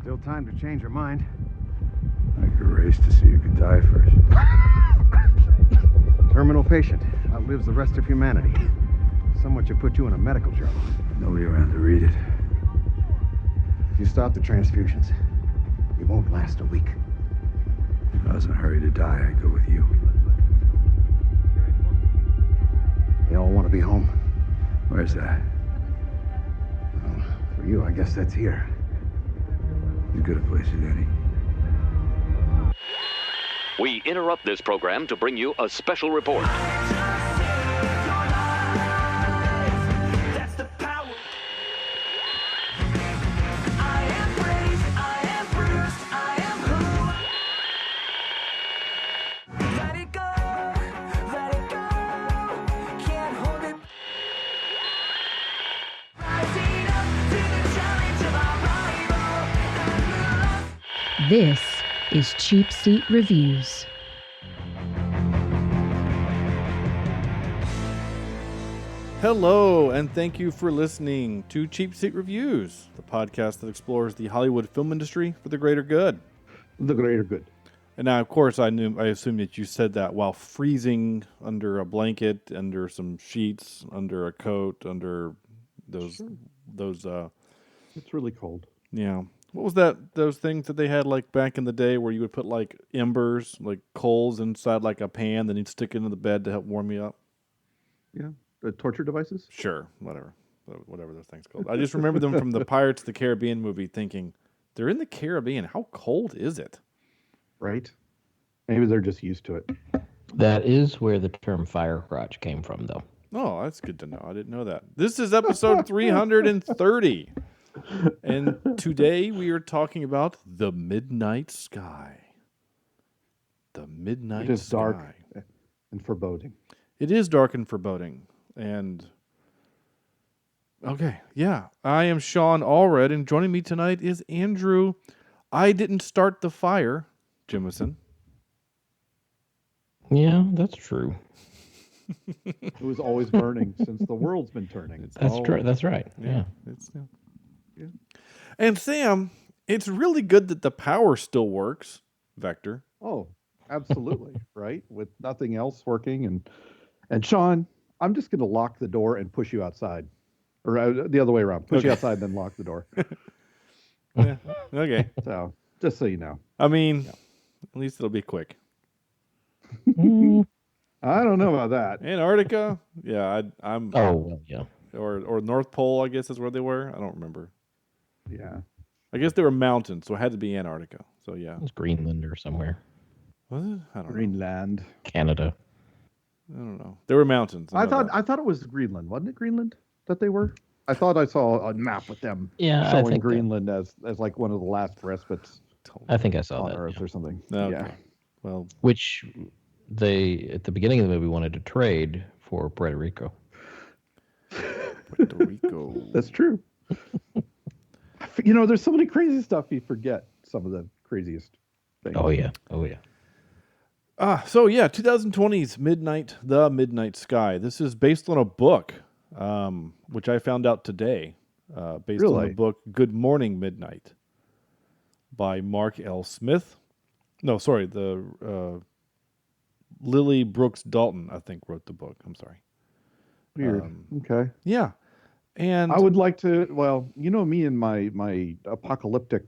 Still time to change your mind. I could race to see who could die first. Terminal patient outlives the rest of humanity. Someone should put you in a medical journal. Nobody around to read it. If you stop the transfusions, you won't last a week. If I was in a hurry to die, I'd go with you. They all want to be home. Where's that? Well, for you, I guess that's here. As good a place as any. We interrupt this program to bring you a special report. This is Cheapseat Reviews. Hello, and thank you for listening to Cheapseat Reviews, the podcast that explores the Hollywood film industry for the greater good. The greater good. And now, of course, I assume that you said that while freezing under a blanket, under some sheets, under a coat, under those. It's really cold. Yeah. What was that? Those things that they had like back in the day where you would put like embers, like coals inside like a pan, then you'd stick it into the bed to help warm you up? Yeah. The torture devices? Sure. Whatever those things called. I just remember them from the Pirates of the Caribbean movie thinking, they're in the Caribbean. How cold is it? Right. Maybe they're just used to it. That is where the term fire crotch came from, though. Oh, that's good to know. I didn't know that. This is episode 330. And today we are talking about The Midnight Sky. The Midnight Sky. It is dark and foreboding. It is dark and foreboding. And, okay, yeah. I am Sean Allred, and joining me tonight is Andrew. I didn't start the fire, Jimison. Yeah, that's true. It was always burning since the world's been turning. That's true. That's right. Yeah. Yeah. And Sam, it's really good that the power still works, Vector. Oh, absolutely. Right? With nothing else working. And Sean, I'm just going to lock the door and push you outside. Or the other way around. Push you outside, then lock the door. Yeah. Okay. So, just so you know. I mean, at least it'll be quick. I don't know about that. Antarctica? Yeah, I'm. Oh, well, yeah. Or North Pole, I guess is where they were. I don't remember. Yeah. I guess they were mountains, so it had to be Antarctica. So yeah. It's Greenland or somewhere. Was it? I don't know. Greenland. Canada. I don't know. There were mountains. I thought it was Greenland. Wasn't it Greenland that they were? I thought I saw a map with them showing Greenland as like one of the last respites. I think I saw on that. Earth or something. Okay. Yeah. Well, which they, at the beginning of the movie, wanted to trade for Puerto Rico. Puerto Rico. That's true. You know, there's so many crazy stuff you forget some of the craziest things. Oh, yeah. 2020's The Midnight Sky. This is based on a book, which I found out today, based on the book Good Morning Midnight by Mark L. Smith. No, sorry, Lily Brooks Dalton, I think, wrote the book. I'm sorry. Weird. Okay. Yeah. And I would like to, well, you know me and my apocalyptic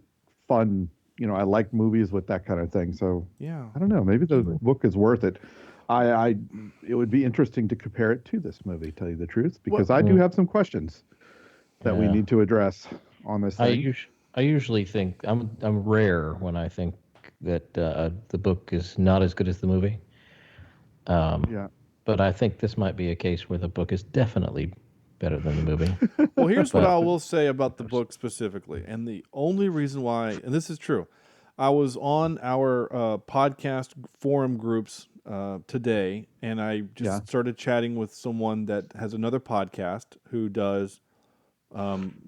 fun, I like movies with that kind of thing. So yeah, I don't know, maybe the book is worth it. It would be interesting to compare it to this movie, tell you the truth, because I do have some questions that we need to address on this thing. I usually think I'm rare when I think that the book is not as good as the movie. But I think this might be a case where the book is definitely better than the movie. Well, here's what I will say about the book specifically. And the only reason why, and this is true, I was on our podcast forum groups today, and I just started chatting with someone that has another podcast who does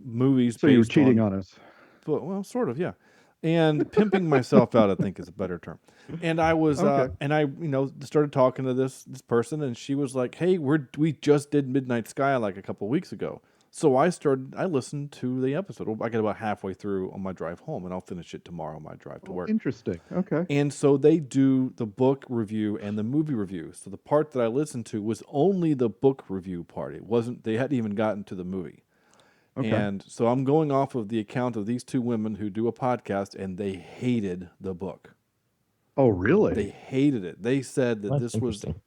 movies. So you're cheating on us. Well, sort of, yeah. And pimping myself out, I think, is a better term. And I was, and I, started talking to this person, and she was like, "Hey, we just did Midnight Sky like a couple weeks ago. So I listened to the episode. Well, I get about halfway through on my drive home, and I'll finish it tomorrow on my drive to work. Interesting. Okay. And so they do the book review and the movie review. So the part that I listened to was only the book review part. They hadn't even gotten to the movie. Okay. And so I'm going off of the account of these two women who do a podcast, and they hated the book. Oh, really? They hated it. They said that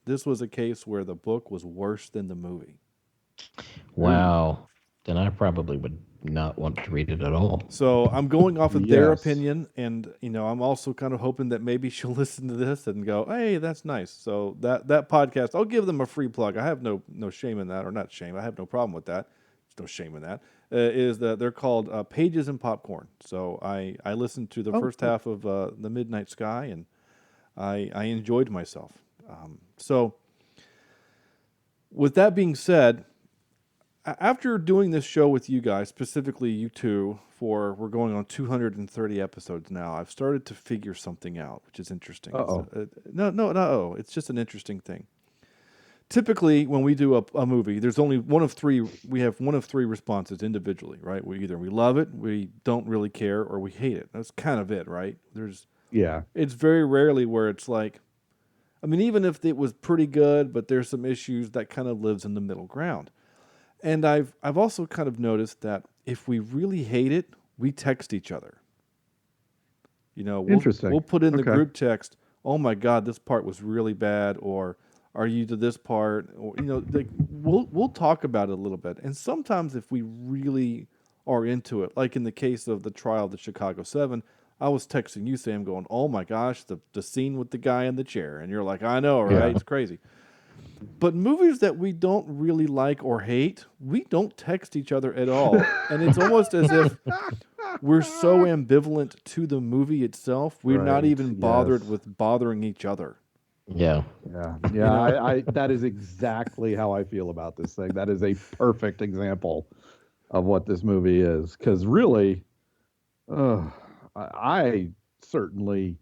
this was a case where the book was worse than the movie. Wow. Then I probably would not want to read it at all. So I'm going off of their opinion, and I'm also kind of hoping that maybe she'll listen to this and go, "Hey, that's nice." So that podcast, I'll give them a free plug. I have no shame in that, or not shame. I have no problem with that. There's no shame in that. Is that they're called Pages and Popcorn. So I listened to the first half of The Midnight Sky, and I enjoyed myself. So with that being said, after doing this show with you guys, specifically you two, we're going on 230 episodes now, I've started to figure something out, which is interesting. No, it's just an interesting thing. Typically, when we do a movie, there's only one of three. We have one of three responses individually, right? We love it, we don't really care, or we hate it. That's kind of it, right? It's very rarely where it's like, I mean, even if it was pretty good, but there's some issues, that kind of lives in the middle ground. And I've also kind of noticed that if we really hate it, we text each other. Interesting. We'll put in the group text, "Oh my God, this part was really bad," or "Are you to this part?" Or we'll talk about it a little bit. And sometimes if we really are into it, like in the case of the trial of the Chicago 7, I was texting you, Sam, going, "Oh my gosh, the scene with the guy in the chair," and you're like, "I know, right? Yeah. It's crazy." But movies that we don't really like or hate, we don't text each other at all. And it's almost as if we're so ambivalent to the movie itself, we're not even bothered with bothering each other. Yeah. I that is exactly how I feel about this thing. That is a perfect example of what this movie is. Because really, I certainly,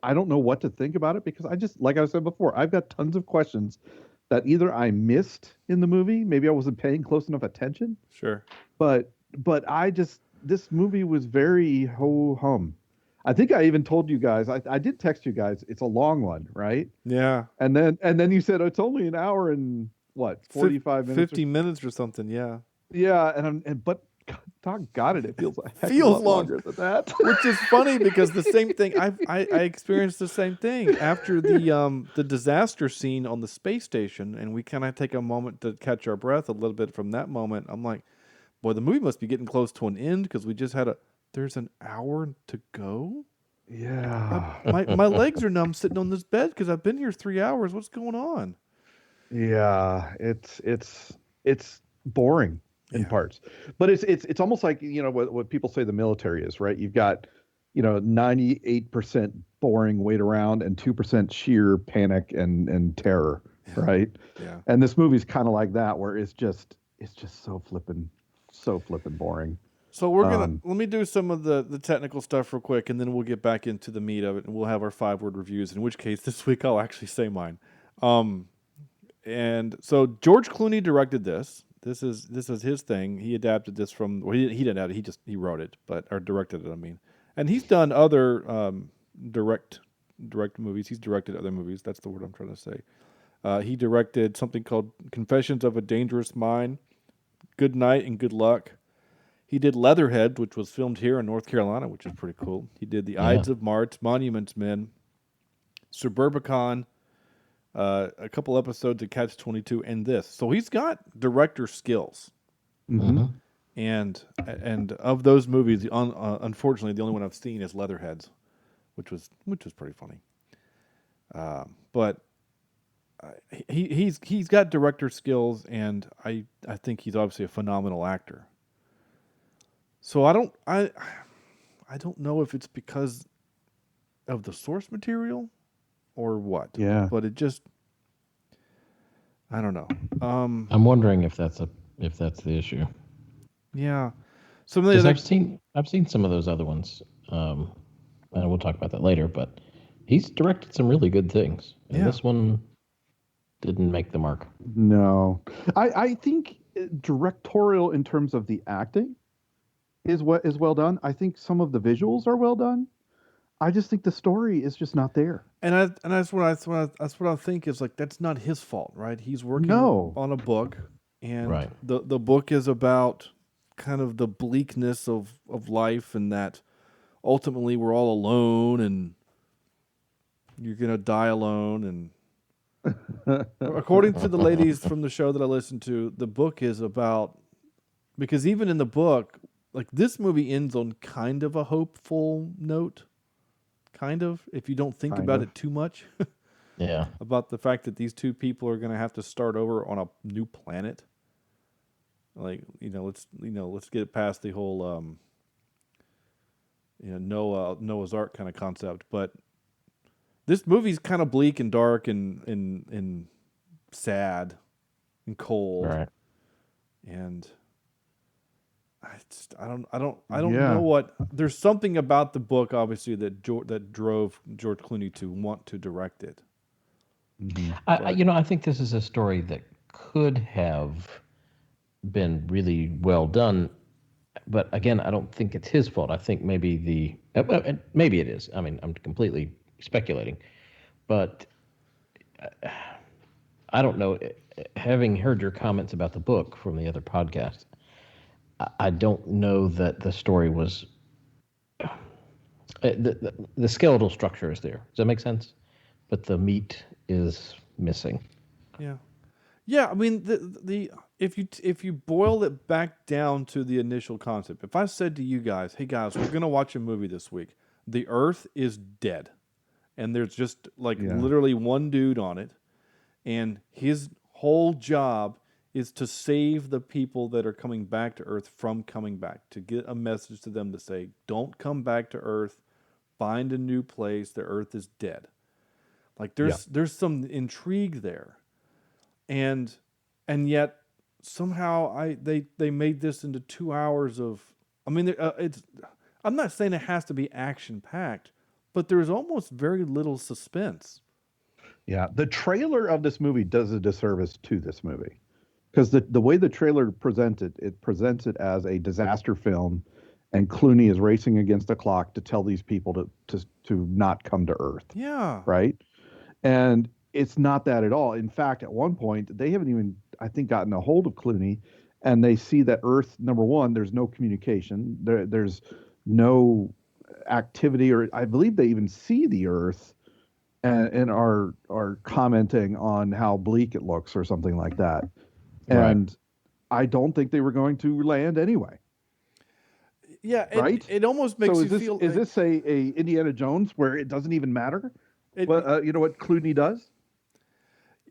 I don't know what to think about it, because I just, like I said before, I've got tons of questions that either I missed in the movie, maybe I wasn't paying close enough attention. Sure. But this movie was very ho-hum. I think I even told you guys, I did text you guys, it's a long one, right? Yeah. And then you said, it's only an hour and what, 45 minutes? 50 minutes or something, yeah. Yeah, but doggone it feels like a feels lot longer than that. Which is funny, because the same thing, I experienced the same thing after the disaster scene on the space station, and we kind of take a moment to catch our breath a little bit from that moment. I'm like, boy, the movie must be getting close to an end, because we just had there's an hour to go? Yeah. My legs are numb sitting on this bed because I've been here 3 hours. What's going on? Yeah, it's boring in parts, but it's almost like, what people say the military is, right? You've got 98% boring wait around and 2% sheer panic and terror, right? Yeah. And this movie's kind of like that, where it's just so flippin' boring. So we're gonna let me do some of the technical stuff real quick, and then we'll get back into the meat of it, and we'll have our 5-word reviews. In which case, this week I'll actually say mine. And so George Clooney directed this. This is his thing. He adapted this from. Well, he didn't adapt it. He wrote it, or directed it. I mean, and he's done other direct movies. He's directed other movies. That's the word I'm trying to say. He directed something called Confessions of a Dangerous Mind, Good Night and Good Luck. He did Leatherhead, which was filmed here in North Carolina, which is pretty cool. He did The Ides of March, Monuments Men, Suburbicon, a couple episodes of Catch-22, and this. So he's got director skills. Mm-hmm. And of those movies, unfortunately, the only one I've seen is Leatherheads, which was pretty funny. But he's got director skills, and I think he's obviously a phenomenal actor. So I don't know if it's because of the source material or what. Yeah. But it just, I don't know. I'm wondering if that's the issue. Yeah. I've seen some of those other ones, and we'll talk about that later. But he's directed some really good things, and this one didn't make the mark. No, I think directorial in terms of the acting is what is well done. I think some of the visuals are well done. I just think the story is just not there. And that's what I think is like that's not his fault, right? He's working No. on a book, and Right. the book is about kind of the bleakness of life, and that ultimately we're all alone, and you're gonna die alone. And according to the ladies from the show that I listened to, the book is about because even in the book, like this movie ends on kind of a hopeful note. Kind of, if you don't think about it too much. Yeah. About the fact that these two people are going to have to start over on a new planet. Like, let's get past the whole, Noah's Ark kind of concept. But this movie's kind of bleak and dark and sad and cold. Right. And I don't know what. There's something about the book, obviously, that drove George Clooney to want to direct it. Mm-hmm. I think this is a story that could have been really well done, but again, I don't think it's his fault. I think maybe maybe it is. I mean, I'm completely speculating, but I don't know. Having heard your comments about the book from the other podcast, I don't know that the story was the skeletal structure is there. Does that make sense? But the meat is missing. Yeah. I mean, the if you boil it back down to the initial concept, if I said to you guys, "Hey guys, we're gonna watch a movie this week. The Earth is dead, and there's just literally one dude on it, and his whole job is to save the people that are coming back to Earth from coming back, to get a message to them to say, don't come back to Earth, find a new place, the Earth is dead." Like there's some intrigue there. And yet somehow they made this into 2 hours of, I mean, I'm not saying it has to be action packed, but there's almost very little suspense. Yeah, the trailer of this movie does a disservice to this movie. Because the way the trailer presents it as a disaster film, and Clooney is racing against the clock to tell these people to not come to Earth. Yeah. Right? And it's not that at all. In fact, at one point, they haven't even, I think, gotten a hold of Clooney, and they see that Earth, number one, there's no communication. There's no activity, or I believe they even see the Earth and are commenting on how bleak it looks or something like that. And I don't think they were going to land anyway. Yeah, right. It almost makes you feel. Is this a Indiana Jones where it doesn't even matter? You know what Clooney does?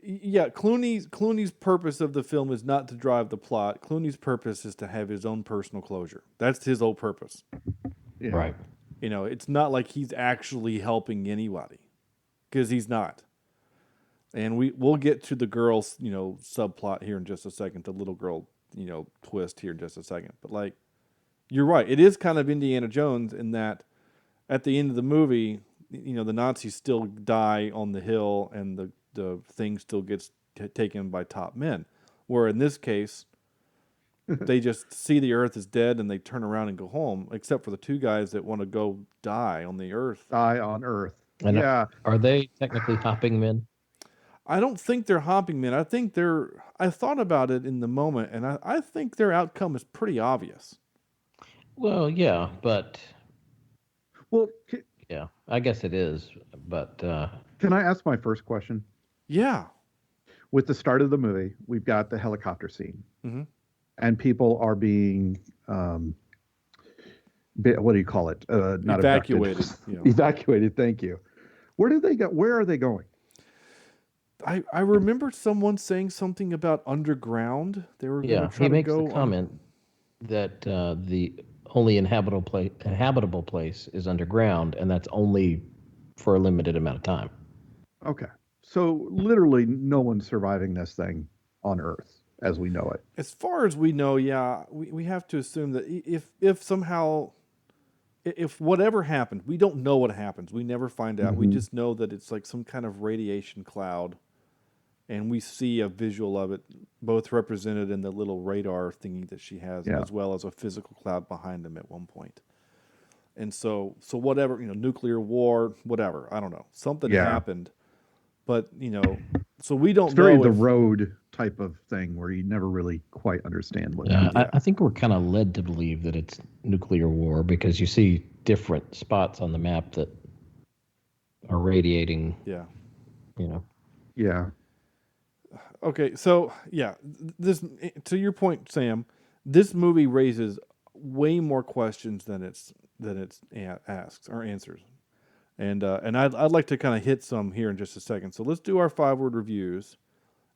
Yeah, Clooney's purpose of the film is not to drive the plot. Clooney's purpose is to have his own personal closure. That's his whole purpose. Yeah. Right. It's not like he's actually helping anybody, because he's not. And we'll get to the girl's, subplot here in just a second, the little girl, twist here in just a second. But you're right. It is kind of Indiana Jones in that at the end of the movie, the Nazis still die on the hill and the thing still gets taken by top men. Where in this case, they just see the Earth is dead and they turn around and go home, except for the two guys that want to go die on the Earth. Die on Earth. And yeah. Are they technically hopping men? I don't think they're hopping men. I think I thought about it in the moment, and I think their outcome is pretty obvious. Well, yeah, but... Well, yeah, I guess it is, but... Can I ask my first question? Yeah. With the start of the movie, we've got the helicopter scene. Mm-hmm. And people are being... what do you call it? Not evacuated. Evacuated, thank you. Where did they go? Where are they going? I remember someone saying something about underground. They were going to try to go. He makes the comment that the only inhabitable place is underground, and that's only for a limited amount of time. Okay, so literally no one's surviving this thing on Earth as we know it. As far as we know, yeah, we have to assume that if somehow, if whatever happened, we don't know what happens. We never find out. Mm-hmm. We just know that it's like some kind of radiation cloud. and we see a visual of it, both represented in the little radar thingy that she has, Yeah. as well as a physical cloud behind them at one point. And so whatever, nuclear war, whatever, I don't know, something Yeah. happened, but so we don't It's very know the if, road type of thing where you never really quite understand what Yeah, happened. I think we're kind of led to believe that it's nuclear war because you see different spots on the map that are radiating. yeah. Yeah. Okay, so yeah, this to your point, Sam, this movie raises way more questions than it's asks or answers, and I'd like to kind of hit some here in just a second. So let's do our 5-word reviews,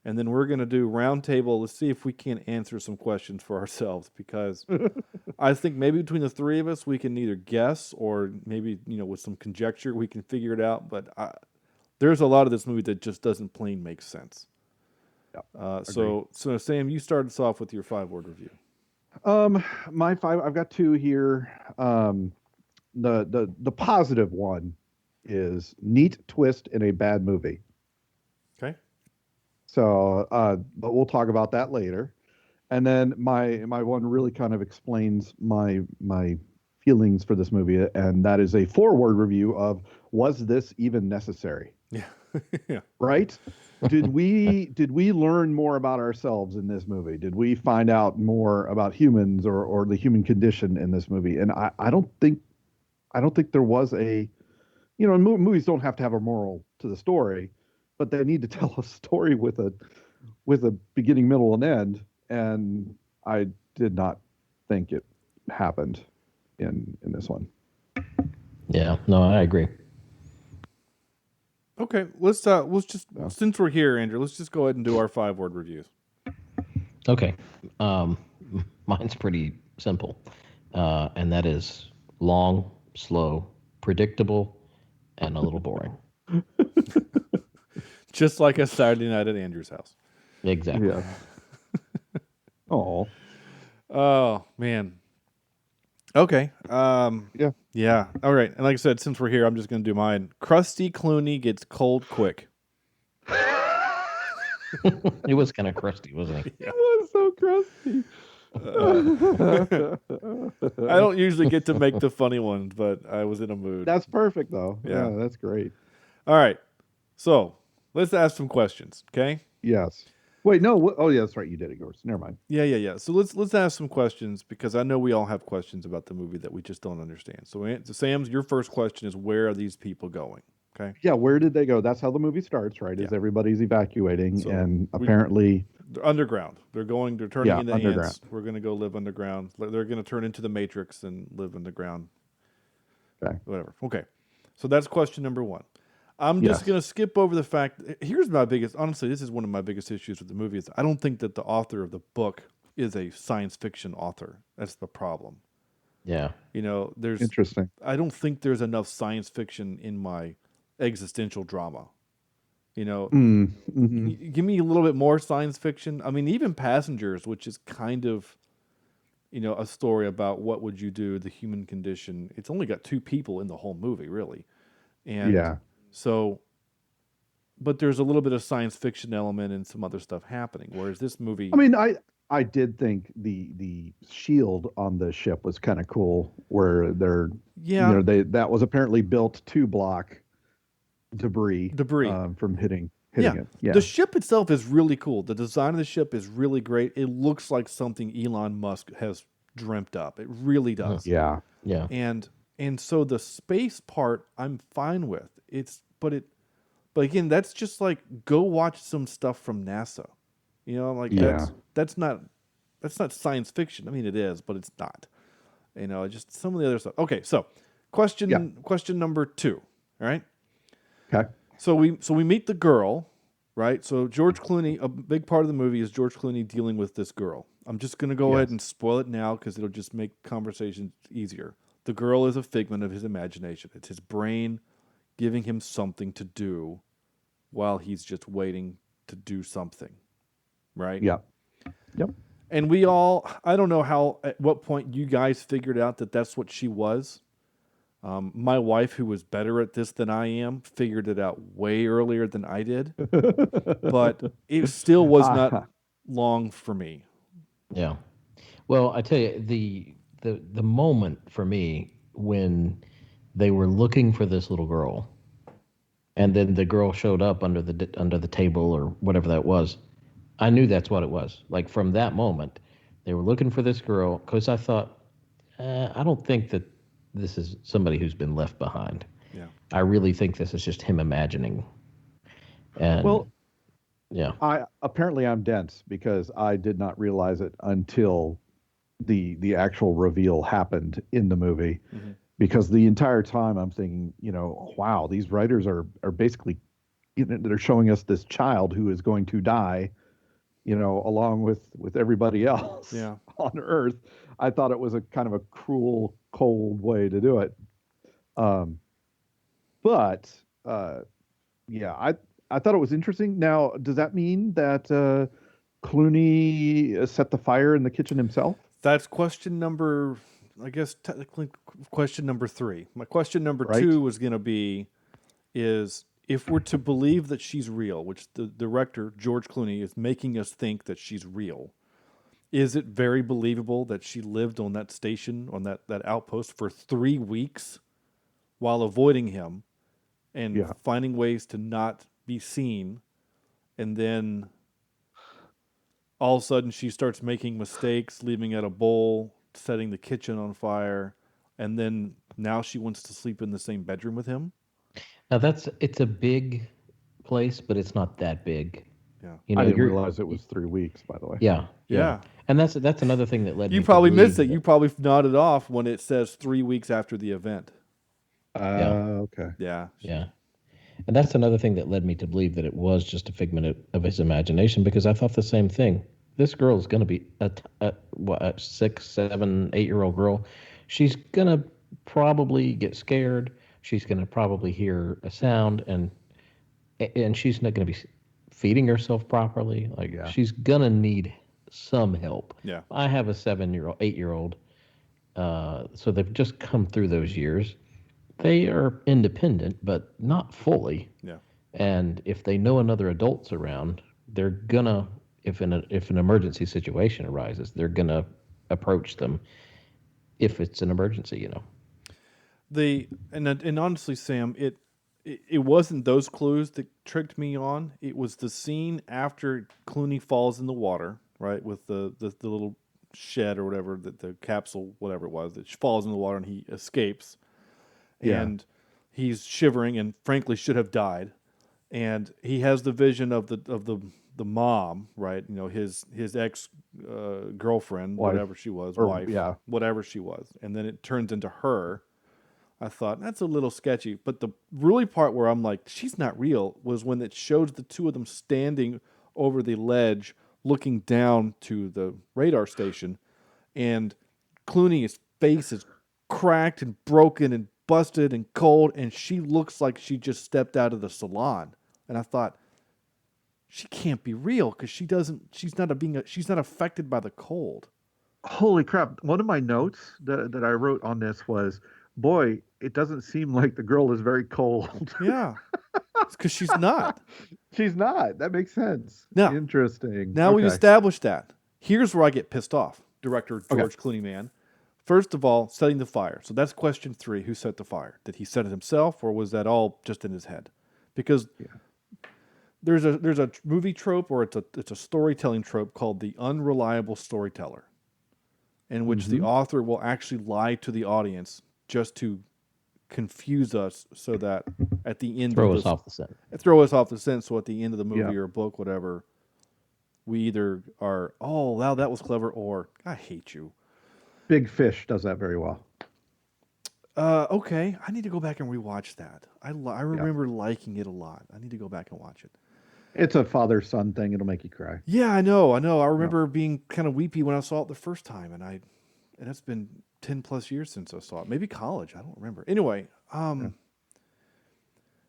and then we're gonna do roundtable. Let's see if we can answer some questions for ourselves, because I think maybe between the three of us we can either guess or maybe with some conjecture we can figure it out. But there's a lot of this movie that just doesn't plain make sense. So Sam, you started us off with your 5-word review. My 5, I've got 2 here. The positive one is neat twist in a bad movie. Okay. So, but we'll talk about that later. And then my one really kind of explains my feelings for this movie, and that is a 4-word review of, was this even necessary? Yeah. Yeah. Right? Did we learn more about ourselves in this movie? Did we find out more about humans or the human condition in this movie? And I don't think there was a, movies don't have to have a moral to the story, but they need to tell a story with a beginning, middle, and end. And I did not think it happened in this one. Yeah, no, I agree. Okay, let's just since we're here, Andrew, let's just go ahead and do our 5-word reviews. Okay. Mine's pretty simple. And that is long, slow, predictable, and a little boring. Just like a Saturday night at Andrew's house. Exactly. Yeah. Oh, man. Okay. Yeah. Yeah. All right. And like I said, since we're here, I'm just going to do mine. Krusty Clooney gets cold quick. He was kind of crusty, wasn't he? It was so crusty. I don't usually get to make the funny ones, but I was in a mood. That's perfect, though. Yeah. Yeah, that's great. All right. So let's ask some questions, okay? Yes. Wait, no. Oh, yeah, that's right. You did it, yours. Never mind. Yeah. So let's ask some questions, because I know we all have questions about the movie that we just don't understand. So Sam's, your first question is, where are these people going? Okay. Yeah, where did they go? That's how the movie starts, right? Is everybody's evacuating, So and apparently they're underground. They're turning into underground. ants. We're going to go live underground. They're going to turn into the Matrix and live underground. Okay. Whatever. Okay. So that's question number 1. I'm just going to skip over the fact. Here's my honestly, this is one of my biggest issues with the movie, is I don't think that the author of the book is a science fiction author. That's the problem. Yeah. There's Interesting. I don't think there's enough science fiction in my existential drama. Mm-hmm. Give me a little bit more science fiction. I mean, even Passengers, which is kind of, a story about what would you do, the human condition. It's only got 2 people in the whole movie, really. And Yeah. so, but there's a little bit of science fiction element and some other stuff happening. Whereas this movie, I mean, I did think the shield on the ship was kind of cool, where they're that was apparently built to block debris from hitting it. Yeah. The ship itself is really cool. The design of the ship is really great. It looks like something Elon Musk has dreamt up. It really does. Yeah. Yeah. And so the space part I'm fine with. But again, that's just like, go watch some stuff from NASA. That's not science fiction. I mean, it is, but it's not. Just some of the other stuff. Okay, so question number 2. All right. Okay. So we meet the girl, right? So George Clooney, a big part of the movie is George Clooney dealing with this girl. I'm just going to go ahead and spoil it now, because it'll just make conversations easier. The girl is a figment of his imagination. It's his brain giving him something to do while he's just waiting to do something, right? Yeah. Yep. And I don't know at what point you guys figured out that that's what she was. My wife, who was better at this than I am, figured it out way earlier than I did, but it still was not long for me. Yeah. Well, I tell you, the moment for me when they were looking for this little girl, and then the girl showed up under the table or whatever that was, I knew that's what it was. Like from that moment, they were looking for this girl because I thought, I don't think that this is somebody who's been left behind. Yeah. I really think this is just him imagining. And Well, yeah. I'm dense because I did not realize it until the actual reveal happened in the movie. Mm-hmm. Because the entire time I'm thinking, wow, these writers are basically, they're showing us this child who is going to die, along with everybody else on Earth. I thought it was a kind of a cruel, cold way to do it. But I thought it was interesting. Now, does that mean that Clooney set the fire in the kitchen himself? That's question number, I guess, technically question number 3. My question number 2 was going to be, is if we're to believe that she's real, which the director, George Clooney, is making us think that she's real, is it very believable that she lived on that station, on that outpost for 3 weeks while avoiding him and finding ways to not be seen, and then all of a sudden she starts making mistakes, leaving out a bowl, setting the kitchen on fire, and then now she wants to sleep in the same bedroom with him? Now it's a big place, but it's not that big. Yeah. I didn't realize it was 3 weeks, by the way. Yeah. And that's another thing that led me You probably to missed it. You probably nodded off when it says 3 weeks after the event. Okay. Yeah. Yeah. And that's another thing that led me to believe that it was just a figment of his imagination, because I thought the same thing. This girl is going to be a 6, 7, 8-year-old girl. She's going to probably get scared. She's going to probably hear a sound, and she's not going to be feeding herself properly. She's going to need some help. Yeah. I have a 7-year-old, 8-year-old. So they've just come through those years. They are independent, but not fully. Yeah. And if they know another adult's around, they're gonna, if an emergency situation arises, they're gonna approach them if it's an emergency, And honestly, Sam, it wasn't those clues that tricked me on. It was the scene after Clooney falls in the water, right, with the little shed or whatever, the capsule, whatever it was, that falls in the water and he escapes. And he's shivering and frankly should have died. And he has the vision of the mom, right? His ex girlfriend, whatever she was, wife, whatever she was. And then it turns into her. I thought that's a little sketchy. But the really part where I'm like, she's not real, was when it shows the two of them standing over the ledge, looking down to the radar station, and Clooney's face is cracked and broken and busted and cold, and she looks like she just stepped out of the salon. And I thought, she can't be real because she's not affected by the cold. Holy crap. One of my notes that I wrote on this was, boy, it doesn't seem like the girl is very cold. Yeah. It's because she's not. She's not. That makes sense. Now, interesting. Now we've established that. Here's where I get pissed off, director George Clooney, man. First of all, setting the fire. So that's question 3. Who set the fire? Did he set it himself, or was that all just in his head? Because there's a movie trope, or it's a storytelling trope called the unreliable storyteller, in which the author will actually lie to the audience just to confuse us, so that at the end throw us off the scent. So at the end of the movie or book, whatever, we either are, oh wow, that was clever, or I hate you. Big Fish does that very well. Okay, I need to go back and rewatch that. I remember liking it a lot. I need to go back and watch it. It's a father-son thing. It'll make you cry. Yeah, I know. I remember being kind of weepy when I saw it the first time, and it's been 10 plus years since I saw it. Maybe college. I don't remember. Anyway,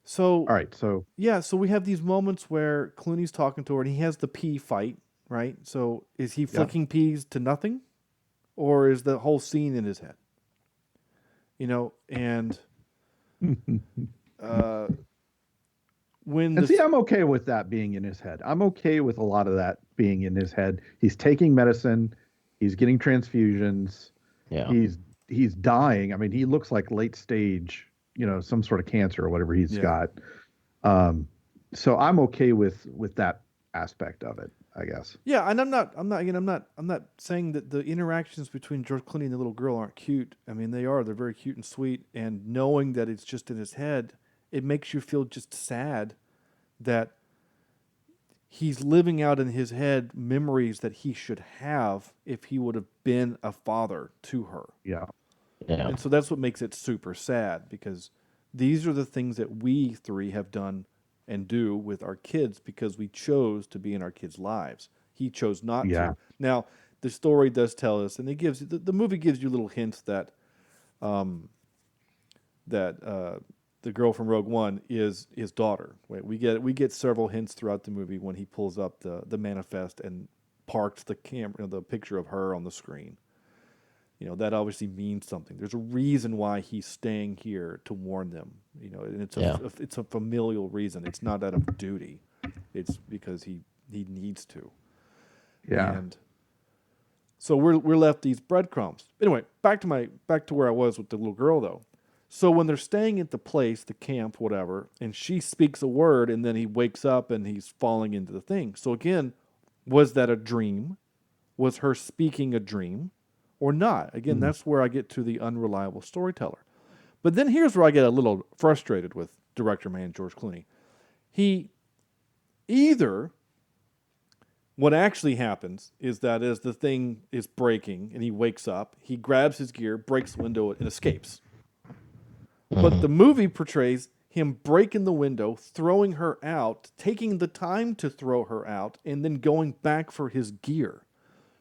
so all right. So we have these moments where Clooney's talking to her, and he has the pea fight, right? So is he flicking peas to nothing? Or is the whole scene in his head? and when And see, I'm okay with that being in his head. I'm okay with a lot of that being in his head. He's taking medicine. He's getting transfusions. Yeah. He's dying. I mean, he looks like late stage, some sort of cancer or whatever he's got. So I'm okay with that aspect of it, I guess. Yeah, and I'm not saying that the interactions between George Clooney and the little girl aren't cute. I mean, they're very cute and sweet, and knowing that it's just in his head, it makes you feel just sad that he's living out in his head memories that he should have if he would have been a father to her. Yeah. Yeah. And so that's what makes it super sad, because these are the things that we three have done and do with our kids because we chose to be in our kids' lives. He chose not to. Now, the story does tell us, and it gives the movie gives you little hints that the girl from Rogue One is his daughter. We get several hints throughout the movie when he pulls up the manifest and parks the camera, the picture of her on the screen. That obviously means something. There's a reason why he's staying here to warn them. And it's a familial reason. It's not out of duty. It's because he needs to. Yeah. And so we're left these breadcrumbs. Anyway, back to where I was with the little girl though. So when they're staying at the place, the camp, whatever, and she speaks a word, and then he wakes up and he's falling into the thing. So again, was that a dream? Was her speaking a dream? Or not? Again, that's where I get to the unreliable storyteller. But then here's where I get a little frustrated with director man George Clooney. He either, what actually happens is that as the thing is breaking and he wakes up, he grabs his gear, breaks the window, and escapes. But the movie portrays him breaking the window, throwing her out, taking the time to throw her out, and then going back for his gear.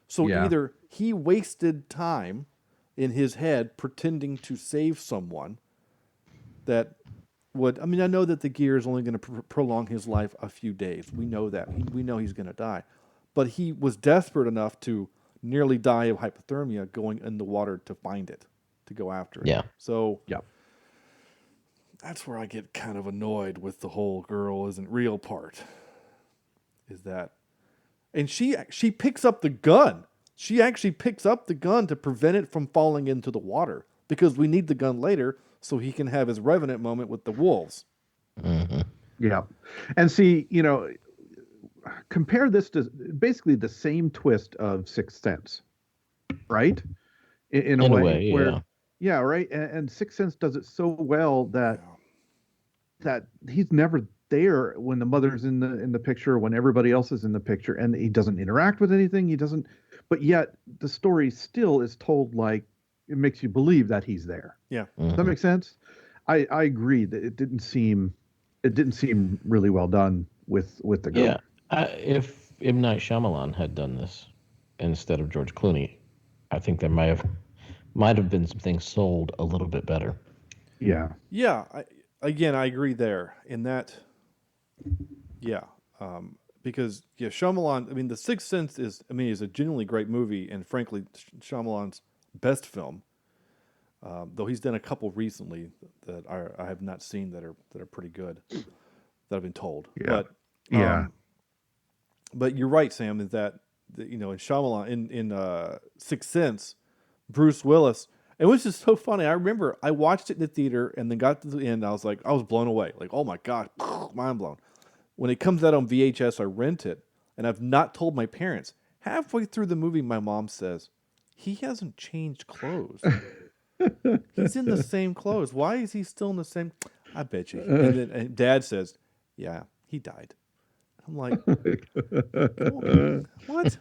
So either he wasted time in his head pretending to save someone that would... I mean, I know that the gear is only going to prolong his life a few days. We know that. We know he's going to die. But he was desperate enough to nearly die of hypothermia going in the water to find it, to go after it. Yeah. So that's where I get kind of annoyed with the whole girl isn't real part. Is that... And she picks up the gun. She actually picks up the gun to prevent it from falling into the water because we need the gun later so he can have his Revenant moment with the wolves. Mm-hmm. Yeah. And see, compare this to basically the same twist of Sixth Sense, right? In a way where, right. And Sixth Sense does it so well that he's never there when the mother's in the picture, when everybody else is in the picture, and he doesn't interact with anything. He doesn't, but yet the story still is told like it makes you believe that he's there. Yeah. Does that make sense? I agree that it didn't seem really well done with the girl. Yeah. If M. Night Shyamalan had done this instead of George Clooney, I think there might have been some things sold a little bit better. Yeah. Yeah. I agree there in that. Yeah. Because Shyamalan, I mean, The Sixth Sense is a genuinely great movie, and frankly, Shyamalan's best film. Though he's done a couple recently that I have not seen that are pretty good, that I've been told. Yeah. But you're right, Sam, is that in Shyamalan in Sixth Sense, Bruce Willis. It was just so funny. I remember I watched it in the theater and then got to the end. I was blown away. Like, oh my God, mind blown. When it comes out on VHS, I rent it, and I've not told my parents. Halfway through the movie, my mom says, he hasn't changed clothes. He's in the same clothes. Why is he still in the same? I bet you. And Dad says, yeah, he died. I'm like, what?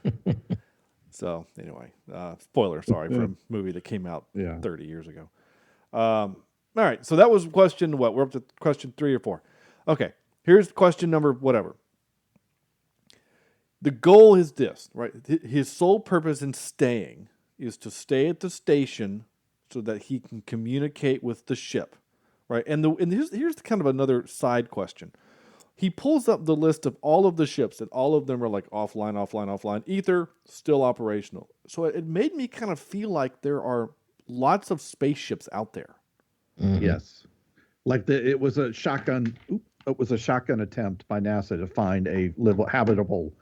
So anyway, spoiler, sorry, for a movie that came out 30 years ago. All right, so that was question what? We're up to question 3 or 4. Okay, here's question number whatever. The goal is this, right? His sole purpose in staying is to stay at the station so that he can communicate with the ship, right? And here's kind of another side question. He pulls up the list of all of the ships, and all of them are like offline. Ether, still operational. So it made me kind of feel like there are lots of spaceships out there. Yes. Like it was a shotgun. It was a shotgun attempt by NASA to find a habitable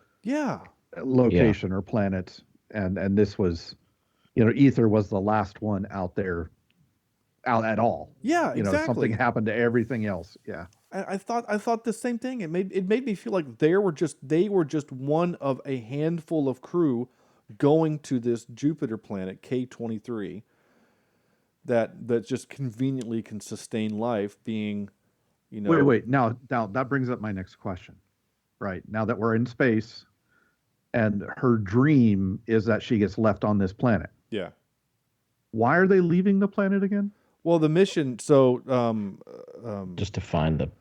location or planet, and this was, Ether was the last one out there, out at all. Yeah, exactly. Something happened to everything else. Yeah. I thought the same thing. It made me feel like they were just one of a handful of crew going to this Jupiter planet K23 that just conveniently can sustain life, being, Wait. Now that brings up my next question. Right. Now that we're in space and her dream is that she gets left on this planet. Yeah. Why are they leaving the planet again? Well, the mission, so just to find the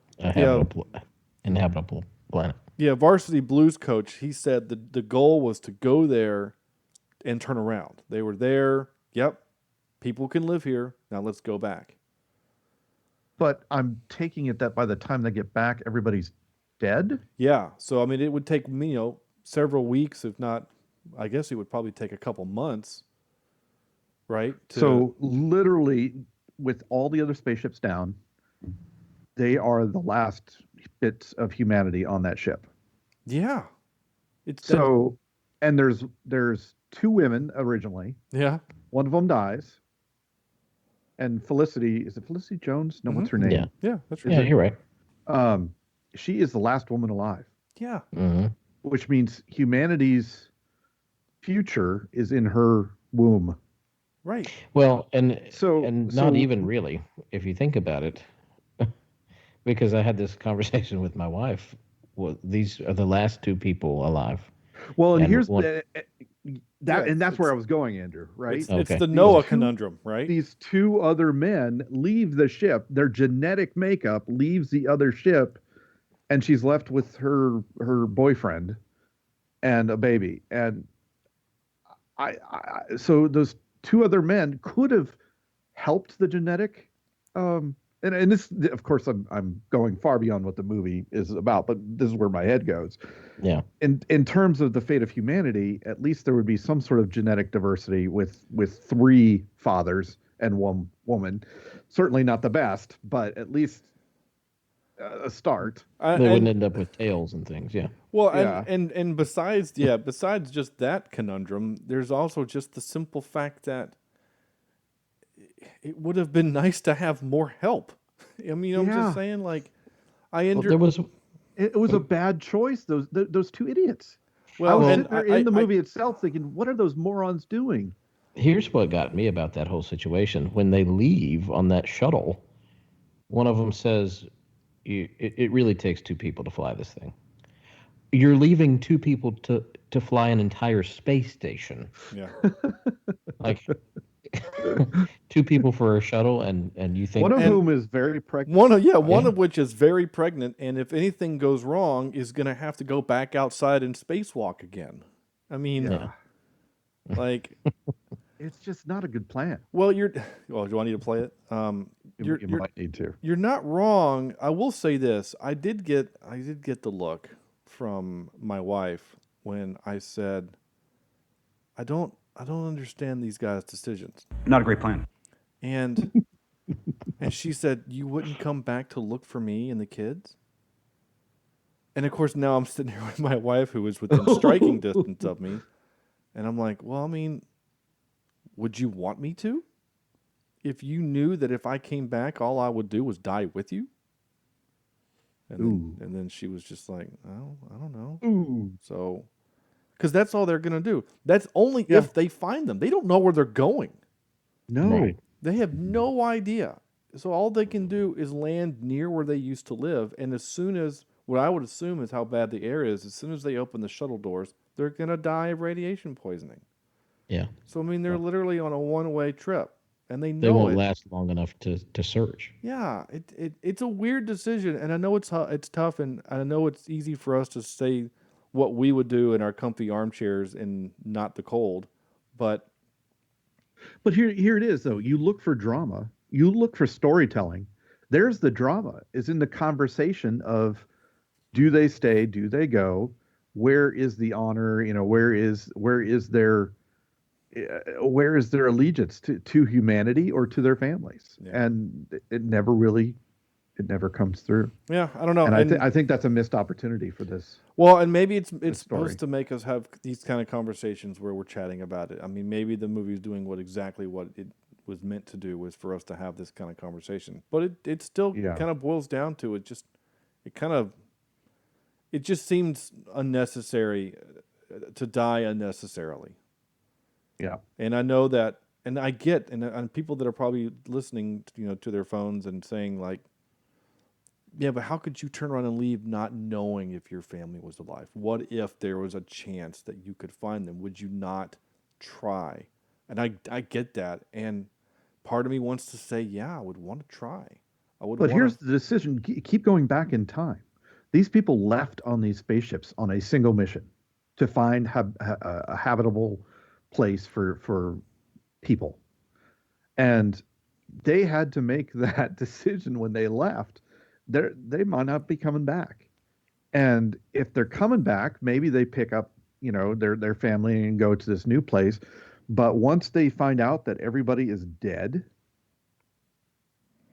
inhabitable planet. Yeah, Varsity Blues coach, he said the goal was to go there and turn around. They were there. Yep. People can live here. Now let's go back. But I'm taking it that by the time they get back, everybody's dead? Yeah. So, I mean, it would take, several weeks, if not, I guess it would probably take a couple months, right? So, literally, with all the other spaceships down, they are the last bits of humanity on that ship. Yeah. And there's two women originally. Yeah. One of them dies. And Felicity, is it Felicity Jones? No, what's her name? Yeah, that's right. Yeah, you're right. She is the last woman alive. Yeah. Mm-hmm. Which means humanity's future is in her womb. Right. Well, and not even really, if you think about it, because I had this conversation with my wife. Well, these are the last two people alive. Well, and here's that's where I was going, Andrew, right? It's the Noah conundrum, right? These two other men leave the ship. Their genetic makeup leaves the other ship, and she's left with her boyfriend and a baby. And so those two other men could have helped the genetic. And this, of course, I'm going far beyond what the movie is about, but this is where my head goes. Yeah. In terms of the fate of humanity, at least there would be some sort of genetic diversity with three fathers and one woman. Certainly not the best, but at least a start. They wouldn't end up with tails and things. Yeah. Well, and besides just that conundrum, there's also just the simple fact that it would have been nice to have more help. I mean, I'm just saying, like, it was a bad choice. Those two idiots. Well, in the movie itself, thinking, what are those morons doing? Here's what got me about that whole situation. When they leave on that shuttle, one of them says, "It really takes two people to fly this thing. You're leaving two people to fly an entire space station." Yeah. Like. Two people for a shuttle, and you think one of whom is very pregnant. One of which is very pregnant, and if anything goes wrong, is going to have to go back outside and spacewalk again. I mean, like, it's just not a good plan. Well, do I need to play it? You might need to. You're not wrong. I will say this: I did get the look from my wife when I said, I don't understand these guys' decisions. Not a great plan. And she said, "You wouldn't come back to look for me and the kids?" And of course, now I'm sitting here with my wife, who is within striking distance of me, and I'm like, "Well, I mean, would you want me to? If you knew that if I came back, all I would do was die with you?" And then she was just like, "Oh, I don't know." Ooh. So. Because that's all they're going to do. That's only if they find them. They don't know where they're going. No. Right. They have no idea. So all they can do is land near where they used to live. And as soon as, what I would assume is how bad the air is, as soon as they open the shuttle doors, they're going to die of radiation poisoning. Yeah. So, I mean, they're literally on a one-way trip. And they know they won't last long enough to search. Yeah. It's a weird decision. And I know it's tough. And I know it's easy for us to say what we would do in our comfy armchairs and not the cold, but here it is though. You look for drama, you look for storytelling. There's the drama is in the conversation of, do they stay? Do they go? Where is the honor? Where is their, where is their allegiance to humanity or to their families? Yeah. And it never comes through. Yeah, I don't know. And I think that's a missed opportunity for this. Well, and maybe it's story. supposed to make us have these kind of conversations where we're chatting about it. I mean, maybe the movie's doing exactly what it was meant to do, was for us to have this kind of conversation. But it still kind of boils down to it just seems unnecessary to die unnecessarily. Yeah. And I know that, and I get, and people that are probably listening, to their phones and saying like, yeah, but how could you turn around and leave not knowing if your family was alive? What if there was a chance that you could find them? Would you not try? And I get that. And part of me wants to say, yeah, I would want to try. But here's the decision. Keep going back in time. These people left on these spaceships on a single mission to find a habitable place for people. And they had to make that decision when they left. They might not be coming back. And if they're coming back, maybe they pick up, their family and go to this new place. But once they find out that everybody is dead,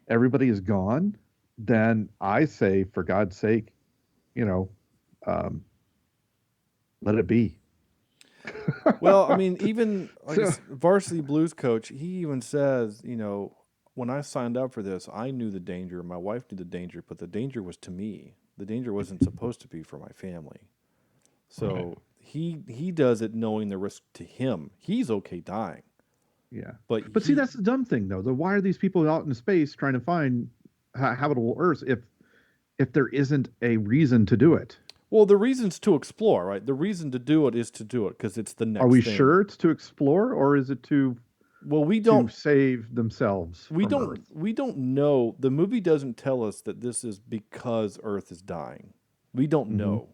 everybody is gone, then I say, for God's sake, let it be. Well, I mean, even Varsity Blues coach, he even says, when I signed up for this, I knew the danger. My wife knew the danger, but the danger was to me. The danger wasn't supposed to be for my family. So he does it knowing the risk to him. He's okay dying. Yeah. But see, that's the dumb thing, though. Why are these people out in space trying to find habitable Earth if there isn't a reason to do it? Well, the reason's to explore, right? The reason to do it is to do it because it's the next thing. Are we sure it's to explore, or is it to... Well, we don't to save themselves. We from don't. Earth? We don't know. The movie doesn't tell us that this is because Earth is dying. We don't know.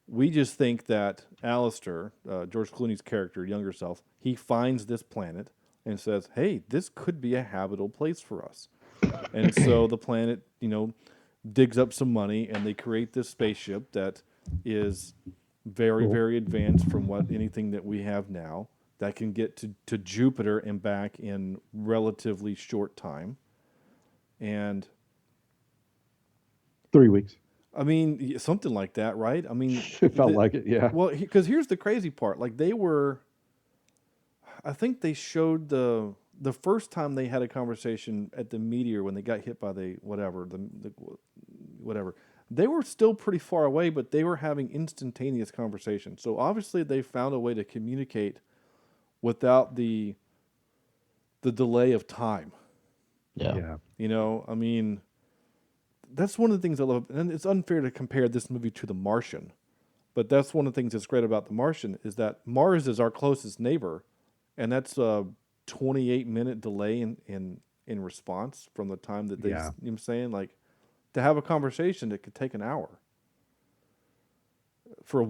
We just think that Alistair, George Clooney's character, younger self, he finds this planet and says, "Hey, this could be a habitable place for us." And so the planet, digs up some money, and they create this spaceship that is very, very advanced from anything that we have now, that can get to Jupiter and back in relatively short time. And 3 weeks. I mean, something like that, right? I mean, It felt like it, yeah. Well, because here's the crazy part. Like I think they showed the first time they had a conversation at the meteor when they got hit by the whatever. They were still pretty far away, but they were having instantaneous conversations. So obviously they found a way to communicate without the delay of time. Yeah. I mean, that's one of the things I love. And it's unfair to compare this movie to The Martian, but that's one of the things that's great about The Martian is that Mars is our closest neighbor, and that's a 28-minute delay in response from the time that they, you know what I'm saying? Like, to have a conversation that could take an hour for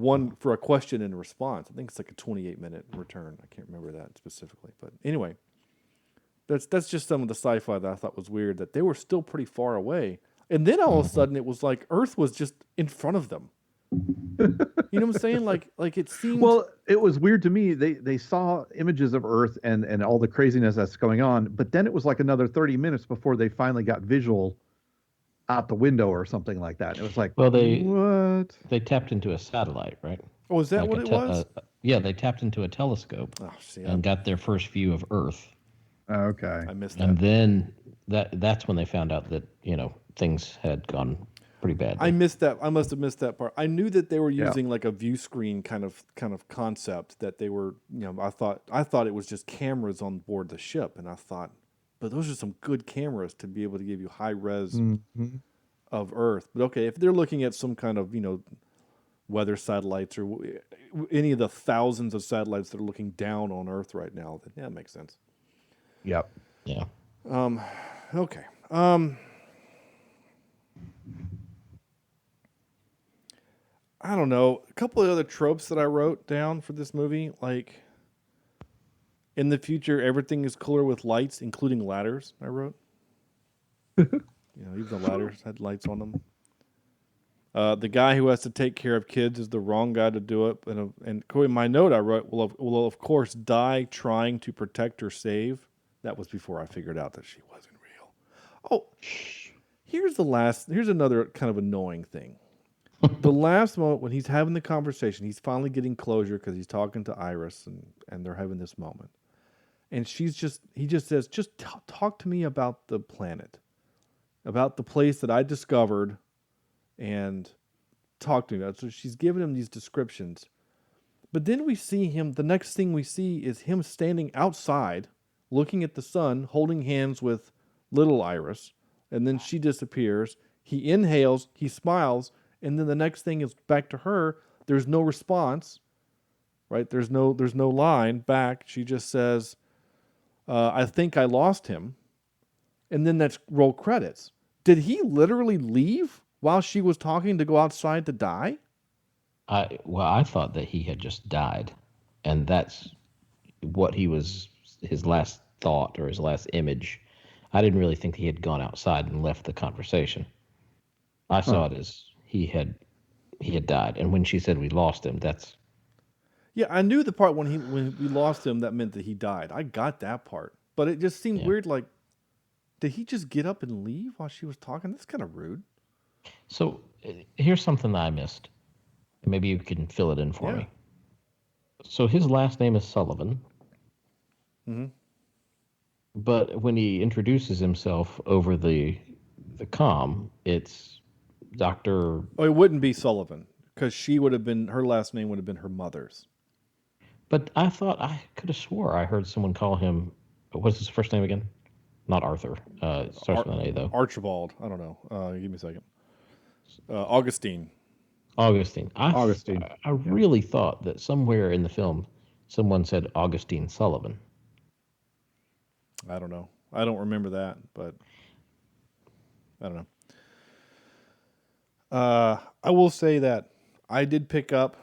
a question and a response. I think it's like a 28-minute return. I can't remember that specifically, but anyway, that's just some of the sci-fi that I thought was weird, that they were still pretty far away, and then all of a sudden it was like Earth was just in front of them. You know what I'm saying? Like it seemed. Well, it was weird to me. They saw images of Earth and all the craziness that's going on, but then it was like another 30 minutes before they finally got visual out the window or something like that. It was like, Well, what? They tapped into a satellite, right? Oh, is that Like what it was? Yeah, they tapped into a telescope and got their first view of Earth. Okay. I missed that. And then that's when they found out that, things had gone pretty bad. I missed that. I must have missed that part. I knew that they were using like a view screen kind of concept, that they were, I thought it was just cameras on board the ship, and I thought, but those are some good cameras to be able to give you high res of Earth. But okay, if they're looking at some kind of, weather satellites or any of the thousands of satellites that are looking down on Earth right now, then yeah, it makes sense. Yep. Yeah. Okay. I don't know. A couple of other tropes that I wrote down for this movie, like in the future, everything is cooler with lights, including ladders. I wrote. Even the ladders had lights on them. The guy who has to take care of kids is the wrong guy to do it. And in my note I wrote, will of course die trying to protect or save. That was before I figured out that she wasn't real. Oh, here's another kind of annoying thing. The last moment when he's having the conversation, he's finally getting closure because he's talking to Iris and they're having this moment. And he just says, just talk to me about the planet, about the place that I discovered, and talk to me about it. So she's giving him these descriptions. But then we see him, the next thing we see is him standing outside, looking at the sun, holding hands with little Iris, and then she disappears. He inhales, he smiles, and then the next thing is back to her. There's no response, right? There's no line back. She just says, I think I lost him. And then that's roll credits. Did he literally leave while she was talking to go outside to die? I thought that he had just died, and that's what his last thought or his last image. I didn't really think he had gone outside and left the conversation. I saw it as he had died, and when she said we lost him, that's... Yeah, I knew the part when we lost him, that meant that he died. I got that part. But it just seemed weird, like, did he just get up and leave while she was talking? That's kind of rude. So here's something that I missed. Maybe you can fill it in for me. So his last name is Sullivan. Mm-hmm. But when he introduces himself over the comm, it's Dr. Oh, it wouldn't be Sullivan, because her last name would have been her mother's. But I could have swore I heard someone call him, what's his first name again? Not Arthur. It starts with an A, though. Archibald. I don't know. Give me a second. Augustine. Augustine. Augustine. I really thought that somewhere in the film, someone said Augustine Sullivan. I don't know. I don't remember that, but I don't know. I will say that I did pick up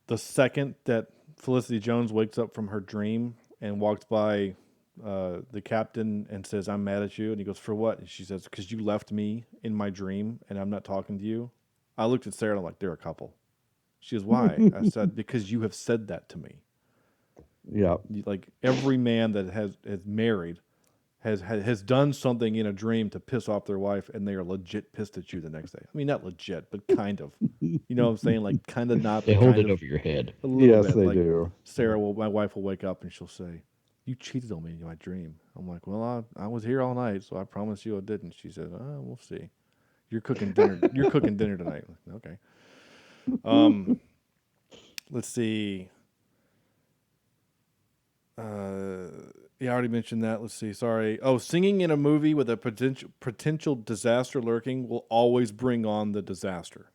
the second that Felicity Jones wakes up from her dream and walks by the captain and says, "I'm mad at you." And he goes, "For what?" And she says, "Because you left me in my dream and I'm not talking to you." I looked at Sarah and I'm like, "They're a couple." She goes, "Why?" I said, "Because you have said that to me." Yeah. Like every man that has married has done something in a dream to piss off their wife, and they are legit pissed at you the next day. I mean, not legit, but kind of. You know what I'm saying? Like kind of not. They hold it over your head. A little Yes, bit. they Like, do. My wife will wake up and she'll say, "You cheated on me in my dream." I'm like, "Well, I was here all night, so I promise you I didn't." She said, "We'll see. You're cooking dinner. You're cooking dinner tonight." Okay. Let's see. Yeah, I already mentioned that. Let's see. Sorry. Oh, singing in a movie with a potential disaster lurking will always bring on the disaster.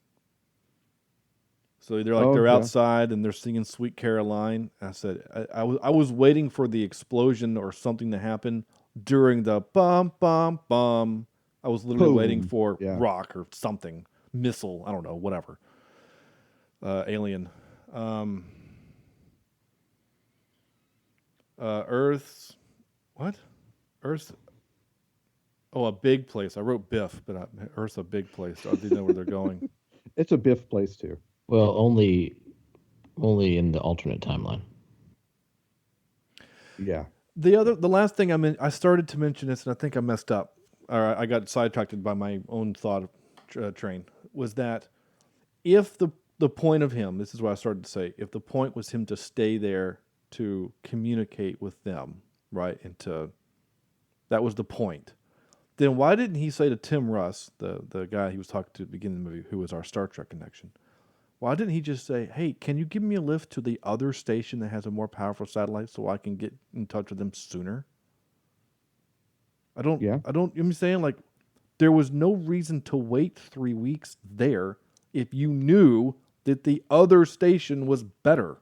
So they're outside and they're singing "Sweet Caroline." I said I was waiting for the explosion or something to happen during the bum bum bum. I was literally waiting for rock or something, missile. I don't know, whatever. Alien. Earth's what? Earth's a big place. I wrote Biff, but Earth's a big place. I didn't know where they're going. It's a Biff place too. Well, only in the alternate timeline. Yeah. The last thing I started to mention this, and I think I messed up. Or I got sidetracked by my own thought train. Was that if the point of him? This is what I started to say. If the point was him to stay there to communicate with them, right? That was the point. Then why didn't he say to Tim Russ, the guy he was talking to at the beginning of the movie, who was our Star Trek connection, why didn't he just say, "Hey, can you give me a lift to the other station that has a more powerful satellite so I can get in touch with them sooner?" I'm saying, like, there was no reason to wait 3 weeks there if you knew that the other station was better.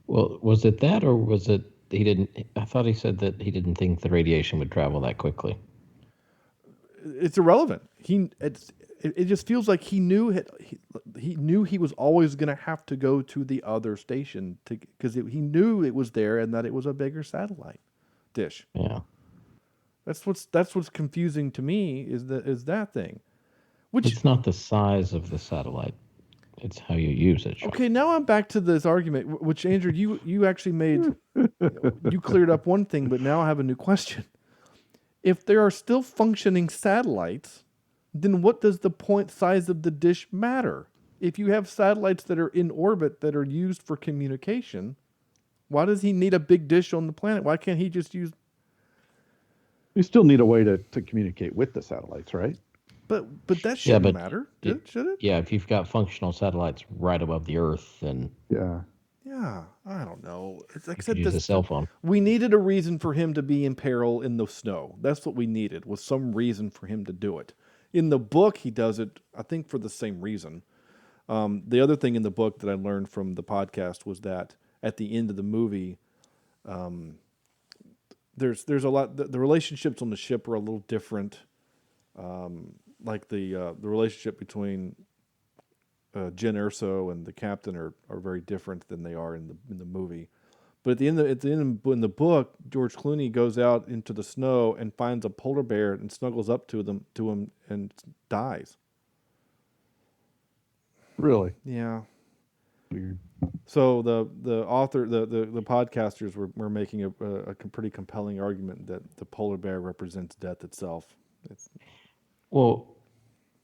Well, was it that, or was it he didn't? I thought he said that he didn't think the radiation would travel that quickly. It's irrelevant. It just feels like he knew he was always going to have to go to the other station because he knew it was there and that it was a bigger satellite dish. Yeah, that's what's confusing to me is that thing. Which It's not the size of the satellite. It's how you use it. Sean. okay, now I'm back to this argument, which Andrew, you actually made. You cleared up one thing, but now I have a new question. If there are still functioning satellites, then what does the point size of the dish matter? If you have satellites that are in orbit that are used for communication, why does he need a big dish on the planet? Why can't he just use... You still need a way to communicate with the satellites, right? But that shouldn't matter, should it? Yeah, if you've got functional satellites right above the Earth, then Yeah, I don't know. It's like I you said, could use a cell phone. we needed a reason for him to be in peril in the snow. That's what we needed, was some reason for him to do it. In the book, he does it, I think, for the same reason. The other thing in the book that I learned from the podcast was that at the end of the movie, there's a lot. The relationships on the ship are a little different. Like the relationship between Jen Erso and the captain are very different than they are in the movie. But in the book, George Clooney goes out into the snow and finds a polar bear and snuggles up to him and dies. Really? Yeah. Weird. So the author, the podcasters were making a pretty compelling argument that the polar bear represents death itself. Well,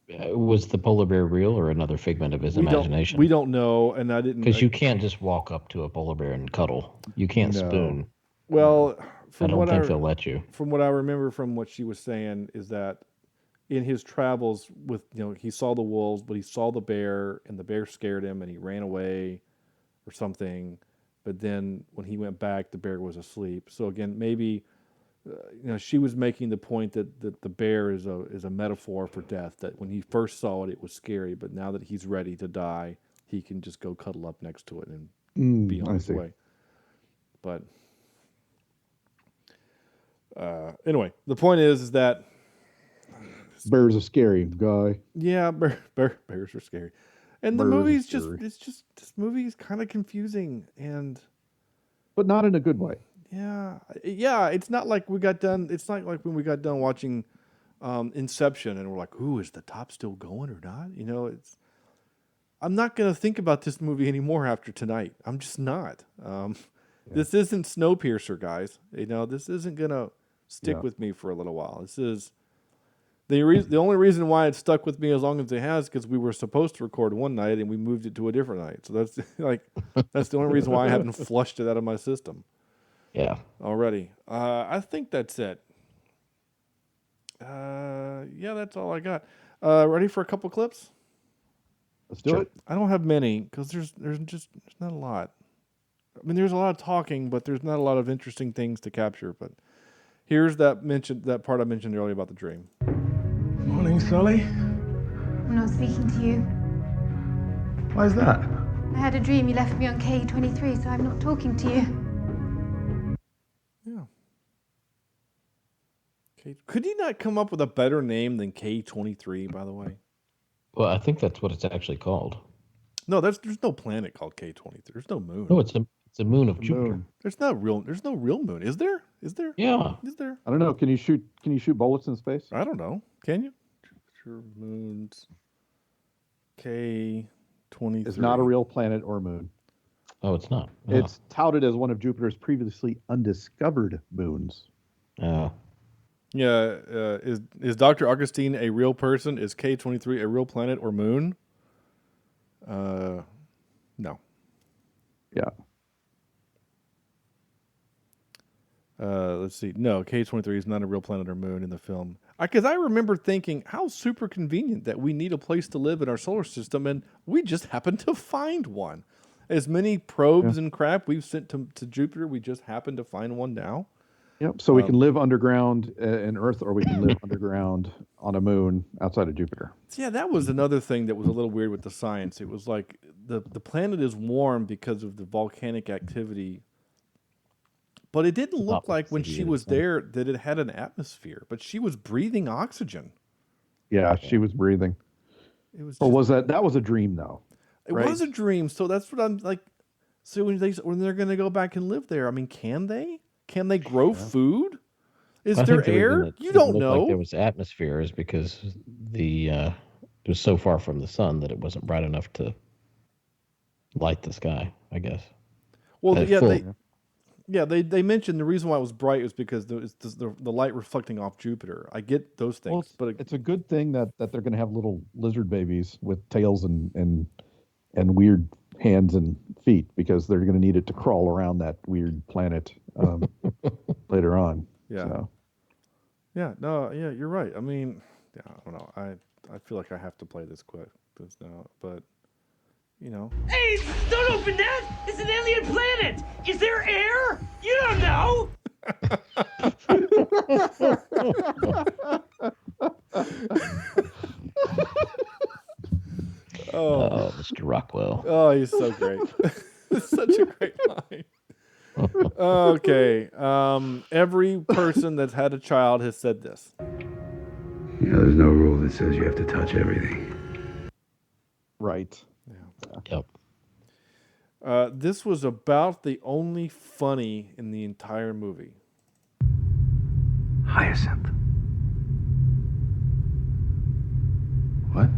was the polar bear real or another figment of his imagination? We don't know, and I didn't... Because you can't just walk up to a polar bear and cuddle. You can't spoon. Well, I don't think they'll let you. From what I remember from what she was saying is that in his travels with, he saw the wolves, but he saw the bear, and the bear scared him, and he ran away or something. But then when he went back, the bear was asleep. So again, maybe... she was making the point that the bear is a metaphor for death, that when he first saw it, it was scary, but now that he's ready to die, he can just go cuddle up next to it and be on his way. But anyway, the point is that bears are scary, guy. Yeah, bears are scary. And the movie's this movie is kind of confusing, but not in a good way. Yeah. It's not like we got done. It's not like when we got done watching Inception and we're like, "Ooh, is the top still going or not?" I'm not gonna think about this movie anymore after tonight. I'm just not. This isn't Snowpiercer, guys. This isn't gonna stick with me for a little while. This is the only reason why it stuck with me as long as it has, because we were supposed to record one night and we moved it to a different night. So that's the only reason why I haven't flushed it out of my system. Yeah. Already. I think that's it. Yeah, that's all I got. Ready for a couple clips? Let's do it. I don't have many because there's not a lot. I mean, there's a lot of talking, but there's not a lot of interesting things to capture. But here's that part I mentioned earlier about the dream. Morning, Sully. I'm not speaking to you. Why is that? I had a dream you left me on K23, so I'm not talking to you. Yeah. Could he not come up with a better name than K23, by the way? Well, I think that's what it's actually called. No, there's no planet called K23. There's no moon. No, it's a moon of Jupiter. Moon. There's no real moon. Is there? Yeah. Is there? I don't know. Can you shoot bullets in space? I don't know. Can you? Jupiter, moons. K23. It's not a real planet or moon. Oh, it's not. Oh. It's touted as one of Jupiter's previously undiscovered moons. Oh. Yeah. Is Dr. Augustine a real person? Is K23 a real planet or moon? No. Yeah. Let's see. No, K23 is not a real planet or moon in the film. Because I remember thinking, how super convenient that we need a place to live in our solar system, and we just happen to find one. As many probes and crap we've sent to Jupiter, we just happen to find one now. Yep. So we can live underground in Earth, or we can live underground on a moon outside of Jupiter. Yeah, that was another thing that was a little weird with the science. It was like the planet is warm because of the volcanic activity. But it didn't look like when she was there that it had an atmosphere. But she was breathing oxygen. Yeah, she was breathing. It was. Or was that was a dream though? It was a dream. So that's what I'm like. So when they're going to go back and live there, I mean, can they? Can they grow food? Is there air? You don't know. Like there was atmosphere is because It was so far from the sun that it wasn't bright enough to light the sky, I guess. Well, But they mentioned the reason why it was bright was because the light reflecting off Jupiter. I get those things, Well, but it's a good thing that they're going to have little lizard babies with tails and weird hands and feet, because they're going to need it to crawl around that weird planet later on. Yeah. So. Yeah, no, yeah, you're right. I mean, yeah, I don't know. I feel like I have to play this now, but you know. Hey, don't open that! It's an alien planet! Is there air? You don't know! Oh, Mr. Rockwell. Oh, he's so great. It's such a great line. Okay. Every person that's had a child has said this. You know, there's no rule that says you have to touch everything. Right. Yep. This was about the only funny in the entire movie. Hyacinth. What?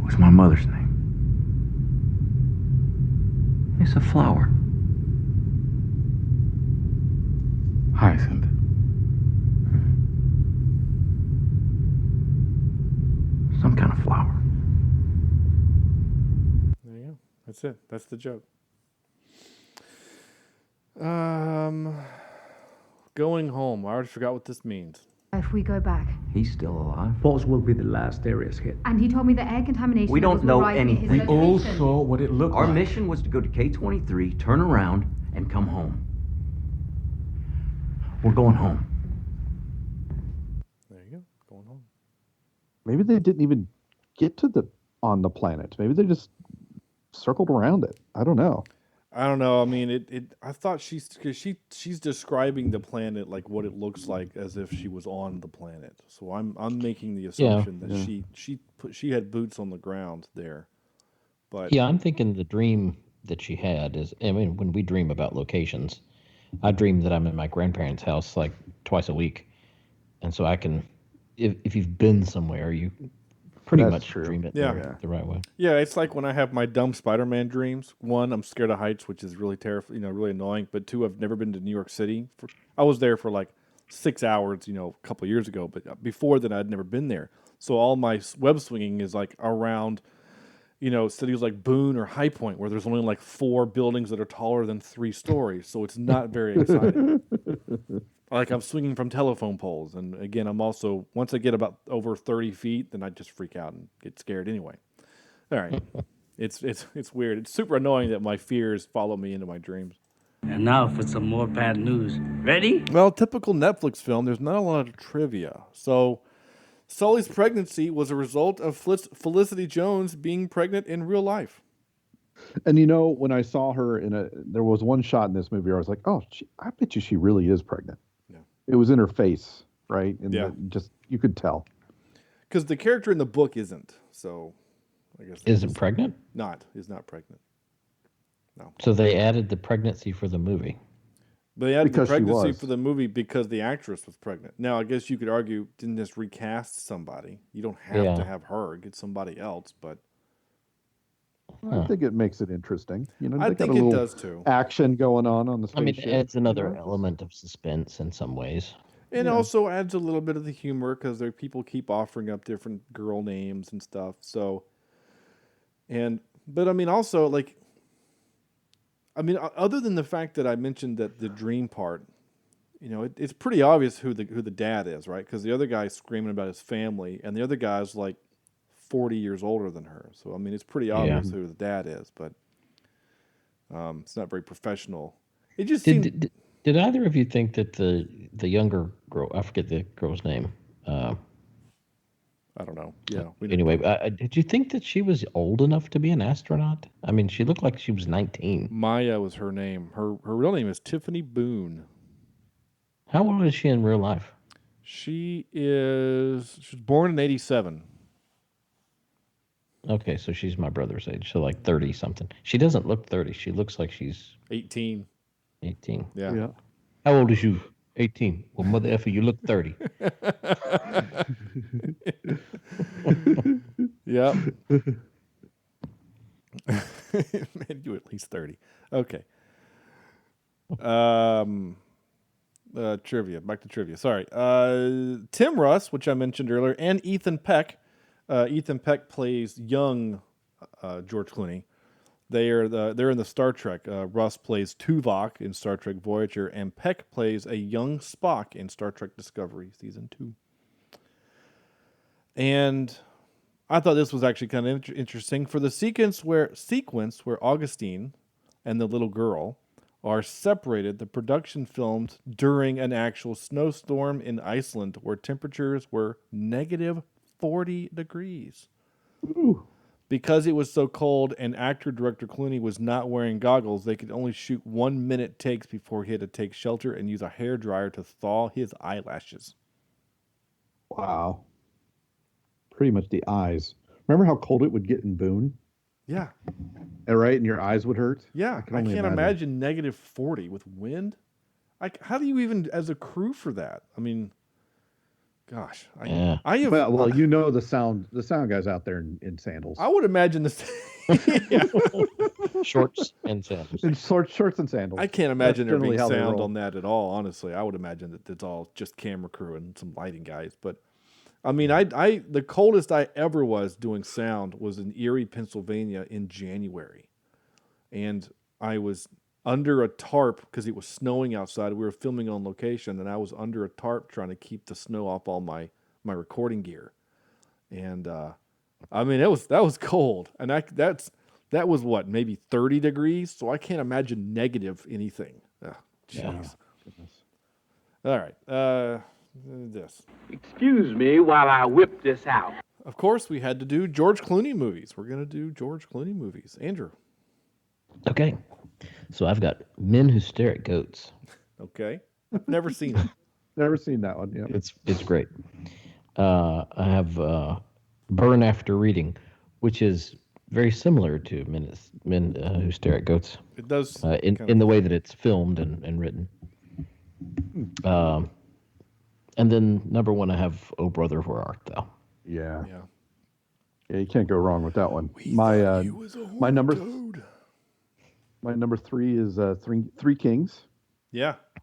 What's my mother's name? It's a flower. Hyacinth. Some kind of flower. There you go. That's it. That's the joke. Going home. I already forgot what this means. If we go back. He's still alive. Falls will be the last areas hit. And he told me that air contamination We don't levels were know rising at his anything. We all location. saw what it looked Our like. mission was to go to K-23, turn around, and come home. We're going home. There you go. Going home. Maybe they didn't even get to on the planet. Maybe they just circled around it. I don't know. I don't know. I mean, I thought she's describing the planet like what it looks like as if she was on the planet. So I'm making the assumption that she had boots on the ground there. But yeah, I'm thinking the dream that she had is, I mean, when we dream about locations, I dream that I'm in my grandparents' house like twice a week. And so I can, if you've been somewhere, you pretty much dream it the right way. Yeah, it's like when I have my dumb Spider-Man dreams. One, I'm scared of heights, which is really terrifying, really annoying. But two, I've never been to New York City. I was there for like 6 hours, a couple of years ago. But before that, I'd never been there. So all my web swinging is like around, cities like Boone or High Point, where there's only like 4 buildings that are taller than 3 stories. So it's not very exciting. Like I'm swinging from telephone poles. And again, I'm also, once I get about over 30 feet, then I just freak out and get scared anyway. All right. It's weird. It's super annoying that my fears follow me into my dreams. And now for some more bad news. Ready? Well, typical Netflix film, there's not a lot of trivia. So Sully's pregnancy was a result of Felicity Jones being pregnant in real life. And when I saw her there was one shot in this movie where I was like, oh, I bet you she really is pregnant. Yeah. It was in her face, right? And you could tell. Because the character in the book isn't, so I guess. Isn't pregnant? Is not pregnant. No. So they added the pregnancy for the movie. But they added the pregnancy for the movie because the actress was pregnant. Now, I guess you could argue, didn't just recast somebody? You don't have to have her. Get somebody else, but... I think it makes it interesting. I think it does, too. Action going on the spaceship. I mean, it adds another element of suspense in some ways. And also adds a little bit of the humor because people keep offering up different girl names and stuff. So, but I mean, also other than the fact that I mentioned that the dream part, it's pretty obvious who the dad is, right? Because the other guy's screaming about his family, and the other guy's like 40 years older than her. So I mean, it's pretty obvious who the dad is, but it's not very professional. It just seemed. Did either of you think that the younger girl, I forget the girl's name. I don't know. Yeah. Anyway, did you think that she was old enough to be an astronaut? I mean, she looked like she was 19. Maya was her name. Her real name is Tiffany Boone. How old is she in real life? She was born in 1987. Okay, so she's my brother's age, so like 30 something. She doesn't look 30. She looks like she's 18. 18. Yeah. How old is you? 18. Well, mother effer, you look 30. Yep. Made you at least 30. Okay. Trivia. Back to trivia. Sorry. Tim Russ, which I mentioned earlier, and Ethan Peck. Ethan Peck plays young George Clooney. They're in the Star Trek. Russ plays Tuvok in Star Trek Voyager, and Peck plays a young Spock in Star Trek Discovery Season 2. And I thought this was actually kind of interesting for the sequence where Augustine and the little girl are separated. The production filmed during an actual snowstorm in Iceland where temperatures were negative 40 degrees. Ooh. Because it was so cold and actor-director Clooney was not wearing goggles, they could only shoot 1-minute takes before he had to take shelter and use a hairdryer to thaw his eyelashes. Wow. Pretty much the eyes. Remember how cold it would get in Boone? Yeah. Right? And your eyes would hurt? Yeah. I can't imagine negative 40 with wind. How do you even, as a crew for that? I mean, gosh. I have, well, you know the sound guys out there in sandals. I would imagine this. Shorts and sandals. In shorts and sandals. I can't imagine there being sound roll. on that at all, honestly. I would imagine that it's all just camera crew and some lighting guys. But, I mean, the coldest I ever was doing sound was in Erie, Pennsylvania in January. And I was under a tarp because it was snowing outside. We were filming on location, and I was under a tarp trying to keep the snow off all my recording gear. And, I mean, that was cold. And that was what, maybe 30 degrees? So I can't imagine negative anything. Oh, jeez. Yeah. All right. This. Excuse me while I whip this out. Of course, we had to do George Clooney movies. We're going to do George Clooney movies. Andrew. Okay. So I've got Men Who Stare at Goats. Okay. Never seen it. Never seen that one. Yeah. It's great. I have Burn After Reading, which is very similar to Men Who Stare at Goats. It does. In the way that it's filmed and written. And then number one, I have Oh Brother, Where Art Thou? Yeah. Yeah, you can't go wrong with that one. My number 3 is Three Kings. Yeah. I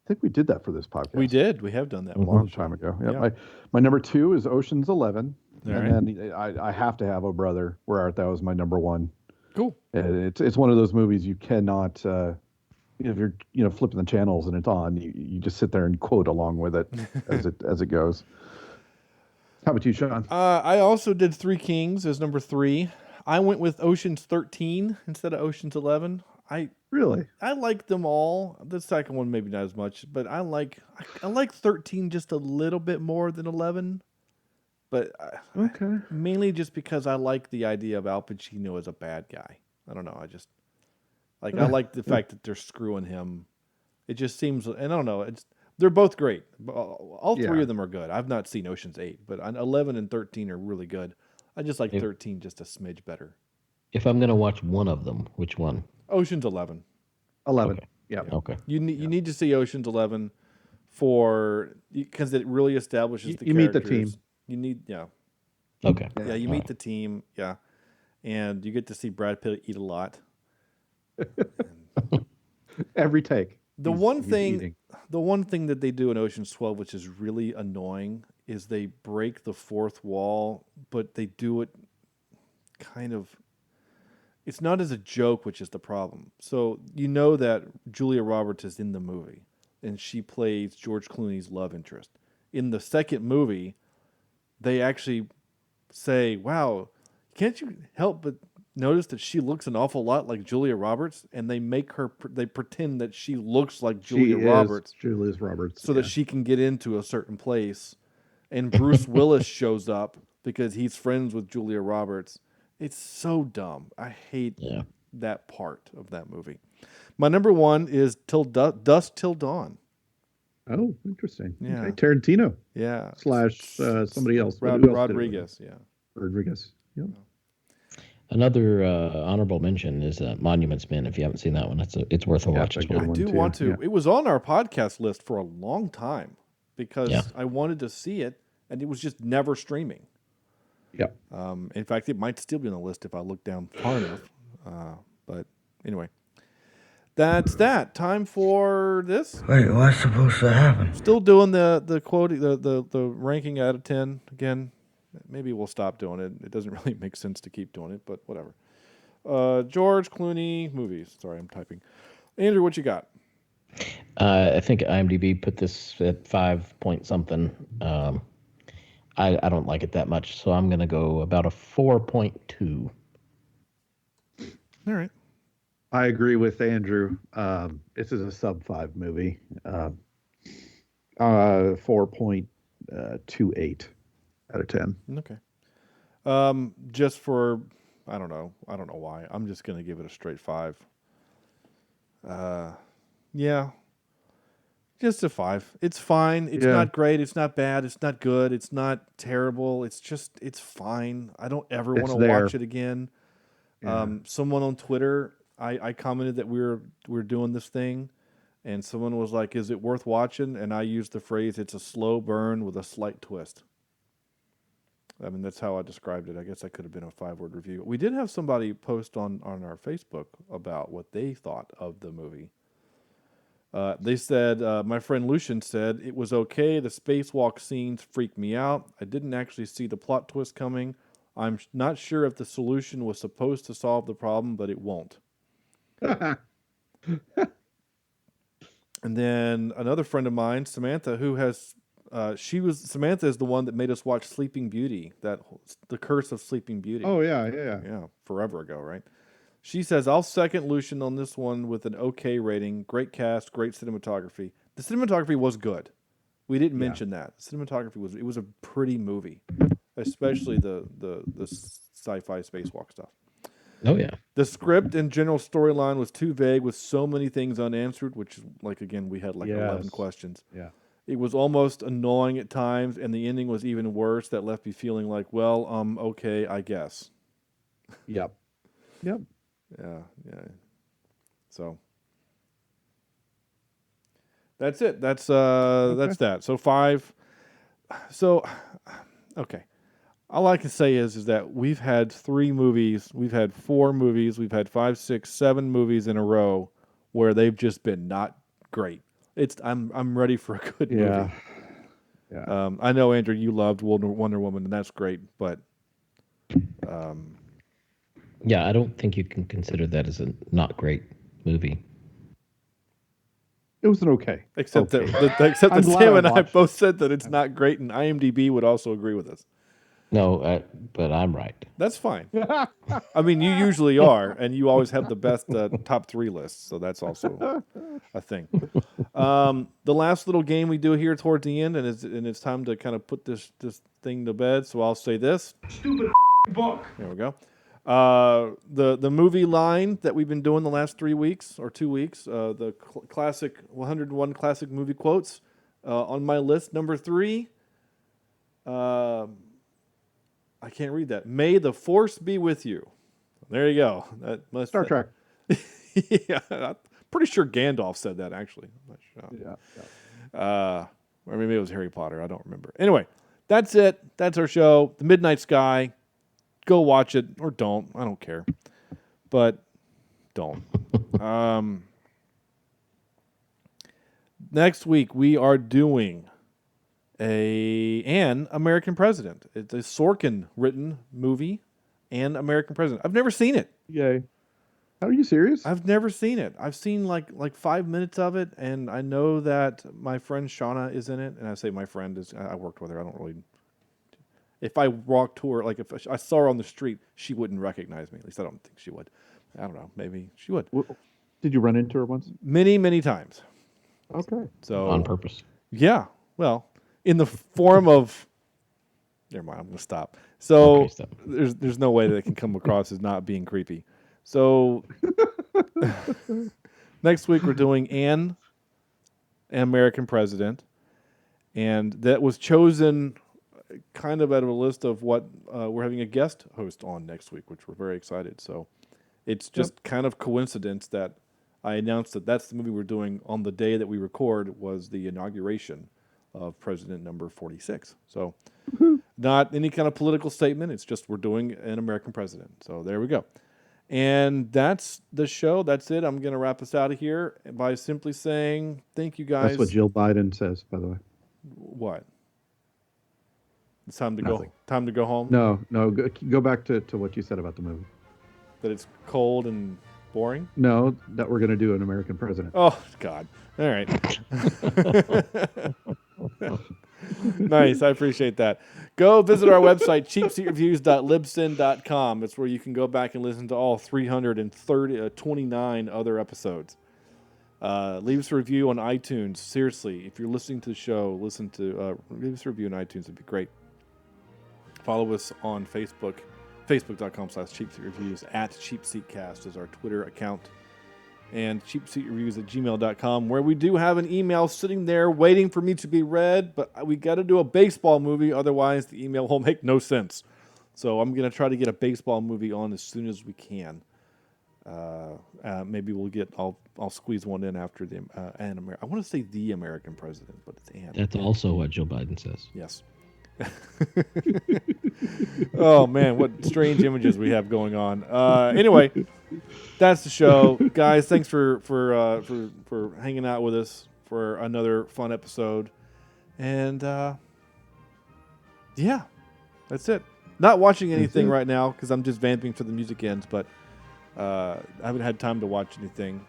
think we did that for this podcast. We did. We have done that a long time ago. Yeah. Yeah. My number 2 is Ocean's 11. All and then I have to have Oh Brother, Where Art Thou is my number 1. Cool. It's one of those movies you cannot if you're flipping the channels and it's on, you just sit there and quote along with it as it goes. How about you, Sean? I also did Three Kings as number 3. I went with Ocean's 13 instead of Ocean's 11. Really? I like them all. The second one maybe not as much, but I like 13 just a little bit more than 11. But okay, mainly just because I like the idea of Al Pacino as a bad guy. I don't know. I just I like the fact that they're screwing him. It just seems, and I don't know. They're both great. All three of them are good. I've not seen Ocean's 8, but 11 and 13 are really good. I just like 13 just a smidge better. If I'm going to watch one of them, which one? Ocean's 11. 11. Okay. Yeah. Okay. You need to see Ocean's 11 because it really establishes the you characters. meet the team. You need Okay. Yeah, you meet the team. Yeah, and you get to see Brad Pitt eat a lot. Every take. The one thing that they do in Ocean's 12, which is really annoying, is they break the fourth wall, but they do it kind of. It's not as a joke, which is the problem. So you know that Julia Roberts is in the movie, and she plays George Clooney's love interest. In the second movie, they actually say, "Wow, can't you help but notice that she looks an awful lot like Julia Roberts?" And they they pretend that she looks like Julia Roberts, so that she can get into a certain place. And Bruce Willis shows up because he's friends with Julia Roberts. It's so dumb. I hate that part of that movie. My number 1 is Dusk Till Dawn. Oh, interesting. Yeah. Okay. Tarantino. Yeah. / somebody else. Rodriguez. Yeah. Rodriguez. Yep. Another honorable mention is Monuments Men. If you haven't seen that one, it's worth a watch as well. I do want to. Yeah. It was on our podcast list for a long time because I wanted to see it, and it was just never streaming. Yep. In fact, it might still be on the list if I look down far enough. But anyway, that's that. Time for this. Wait, what's supposed to happen? Still doing the quote, the ranking out of 10 again. Maybe we'll stop doing it. It doesn't really make sense to keep doing it, but whatever. George Clooney movies. Sorry, I'm typing. Andrew, what you got? I think IMDb put this at 5 point something. I don't like it that much, so I'm going to go about a 4.2. All right. I agree with Andrew. This is a sub 5 movie. 4.28 out of 10. Okay. Just for, I don't know why. I'm just going to give it a straight 5. Yeah. Just a 5. It's fine. It's not great. It's not bad. It's not good. It's not terrible. It's fine. I don't ever want to watch it again. Yeah. Someone on Twitter, I commented that we're doing this thing, and someone was like, "Is it worth watching?" And I used the phrase, "It's a slow burn with a slight twist." I mean, that's how I described it. I guess that could have been a 5-word review. We did have somebody post on our Facebook about what they thought of the movie. They said, my friend Lucian said, it was okay. The spacewalk scenes freaked me out. I didn't actually see the plot twist coming. I'm not sure if the solution was supposed to solve the problem, but it won't. And then another friend of mine, Samantha, who has, Samantha is the one that made us watch Sleeping Beauty, The Curse of Sleeping Beauty. Oh, yeah. Yeah, forever ago, right? She says, I'll second Lucian on this one with an okay rating. Great cast, great cinematography. The cinematography was good. We didn't mention that. The cinematography was a pretty movie, especially the sci-fi spacewalk stuff. Oh, yeah. The script and general storyline was too vague with so many things unanswered, which, again, we had 11 questions. Yeah. It was almost annoying at times, and the ending was even worse. That left me feeling like, well, okay, I guess. Yep. Yeah. So that's it. That's that. So 5. So okay. All I can say is that we've had 3 movies, we've had 4 movies, we've had 5, 6, 7 movies in a row where they've just been not great. I'm ready for a good movie. Yeah. I know, Andrew, you loved Wonder Woman, and that's great, but yeah, I don't think you can consider that as a not great movie. It was an okay. Except that Sam and I both said that it's not great, and IMDb would also agree with us. No, but I'm right. That's fine. I mean, you usually are, and you always have the best top 3 lists, so that's also a thing. The last little game we do here towards the end, and it's time to kind of put this thing to bed, so I'll say this. Stupid book. There we go. The movie line that we've been doing the last 3 weeks or 2 weeks, the classic 101 classic movie quotes. On my list, number 3. I can't read that. May the force be with you. There you go. That must Star Trek. Yeah, I'm pretty sure Gandalf said that actually. Yeah. Or maybe it was Harry Potter. I don't remember. Anyway, that's it. That's our show. The Midnight Sky. Go watch it or don't. I don't care. But don't. Next week we are doing An American President. It's a Sorkin written movie, An American President. I've never seen it. Yay. Are you serious? I've never seen it. I've seen like 5 minutes of it, and I know that my friend Shauna is in it. And I say my friend is, I worked with her. I don't really. If I walked to her, like if I saw her on the street, she wouldn't recognize me. At least I don't think she would. I don't know. Maybe she would. Did you run into her once? Many, many times. Okay. So on purpose. Yeah. Well, in the form of. Never mind. I'm going to stop. So okay, there's no way that it can come across as not being creepy. So next week we're doing An American President, and that was chosen kind of out of a list of what we're having a guest host on next week, which we're very excited. So it's just kind of coincidence that I announced that that's the movie we're doing on the day that we record was the inauguration of President number 46. So not any kind of political statement. It's just we're doing an American president. So there we go. And that's the show. That's it. I'm going to wrap us out of here by simply saying thank you guys. That's what Jill Biden says, by the way. What? It's time to go. Time to go home. No. Go back to what you said about the movie. That it's cold and boring. No, that we're going to do an American president. Oh God! All right. Nice. I appreciate that. Go visit our website, cheapseatreviews.libsyn.com. It's where you can go back and listen to all 329 other episodes. Leave us a review on iTunes. Seriously, if you're listening to the show, leave us a review on iTunes. It'd be great. Follow us on Facebook, facebook.com/cheapseatreviews. @cheapseatcast is our Twitter account. And cheapseatreviews@gmail.com, where we do have an email sitting there waiting for me to be read, but we got to do a baseball movie, otherwise the email will make no sense. So I'm going to try to get a baseball movie on as soon as we can. Maybe I'll squeeze one in after I want to say the American president, but it's an. That's also what Joe Biden says. Yes. Oh man, what strange images we have going on. Anyway, that's the show, guys. Thanks for hanging out with us for another fun episode. And yeah, that's it. Not watching anything right now because I'm just vamping for the music ends, but I haven't had time to watch anything,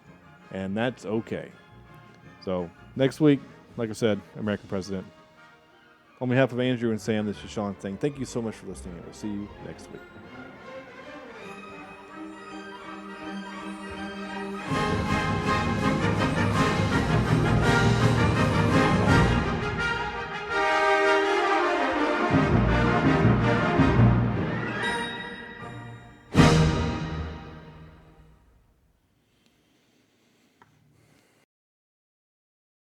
and that's okay. So next week, like I said, American president. On behalf of Andrew and Sam, this is Sean saying thank you so much for listening, and we'll see you next week.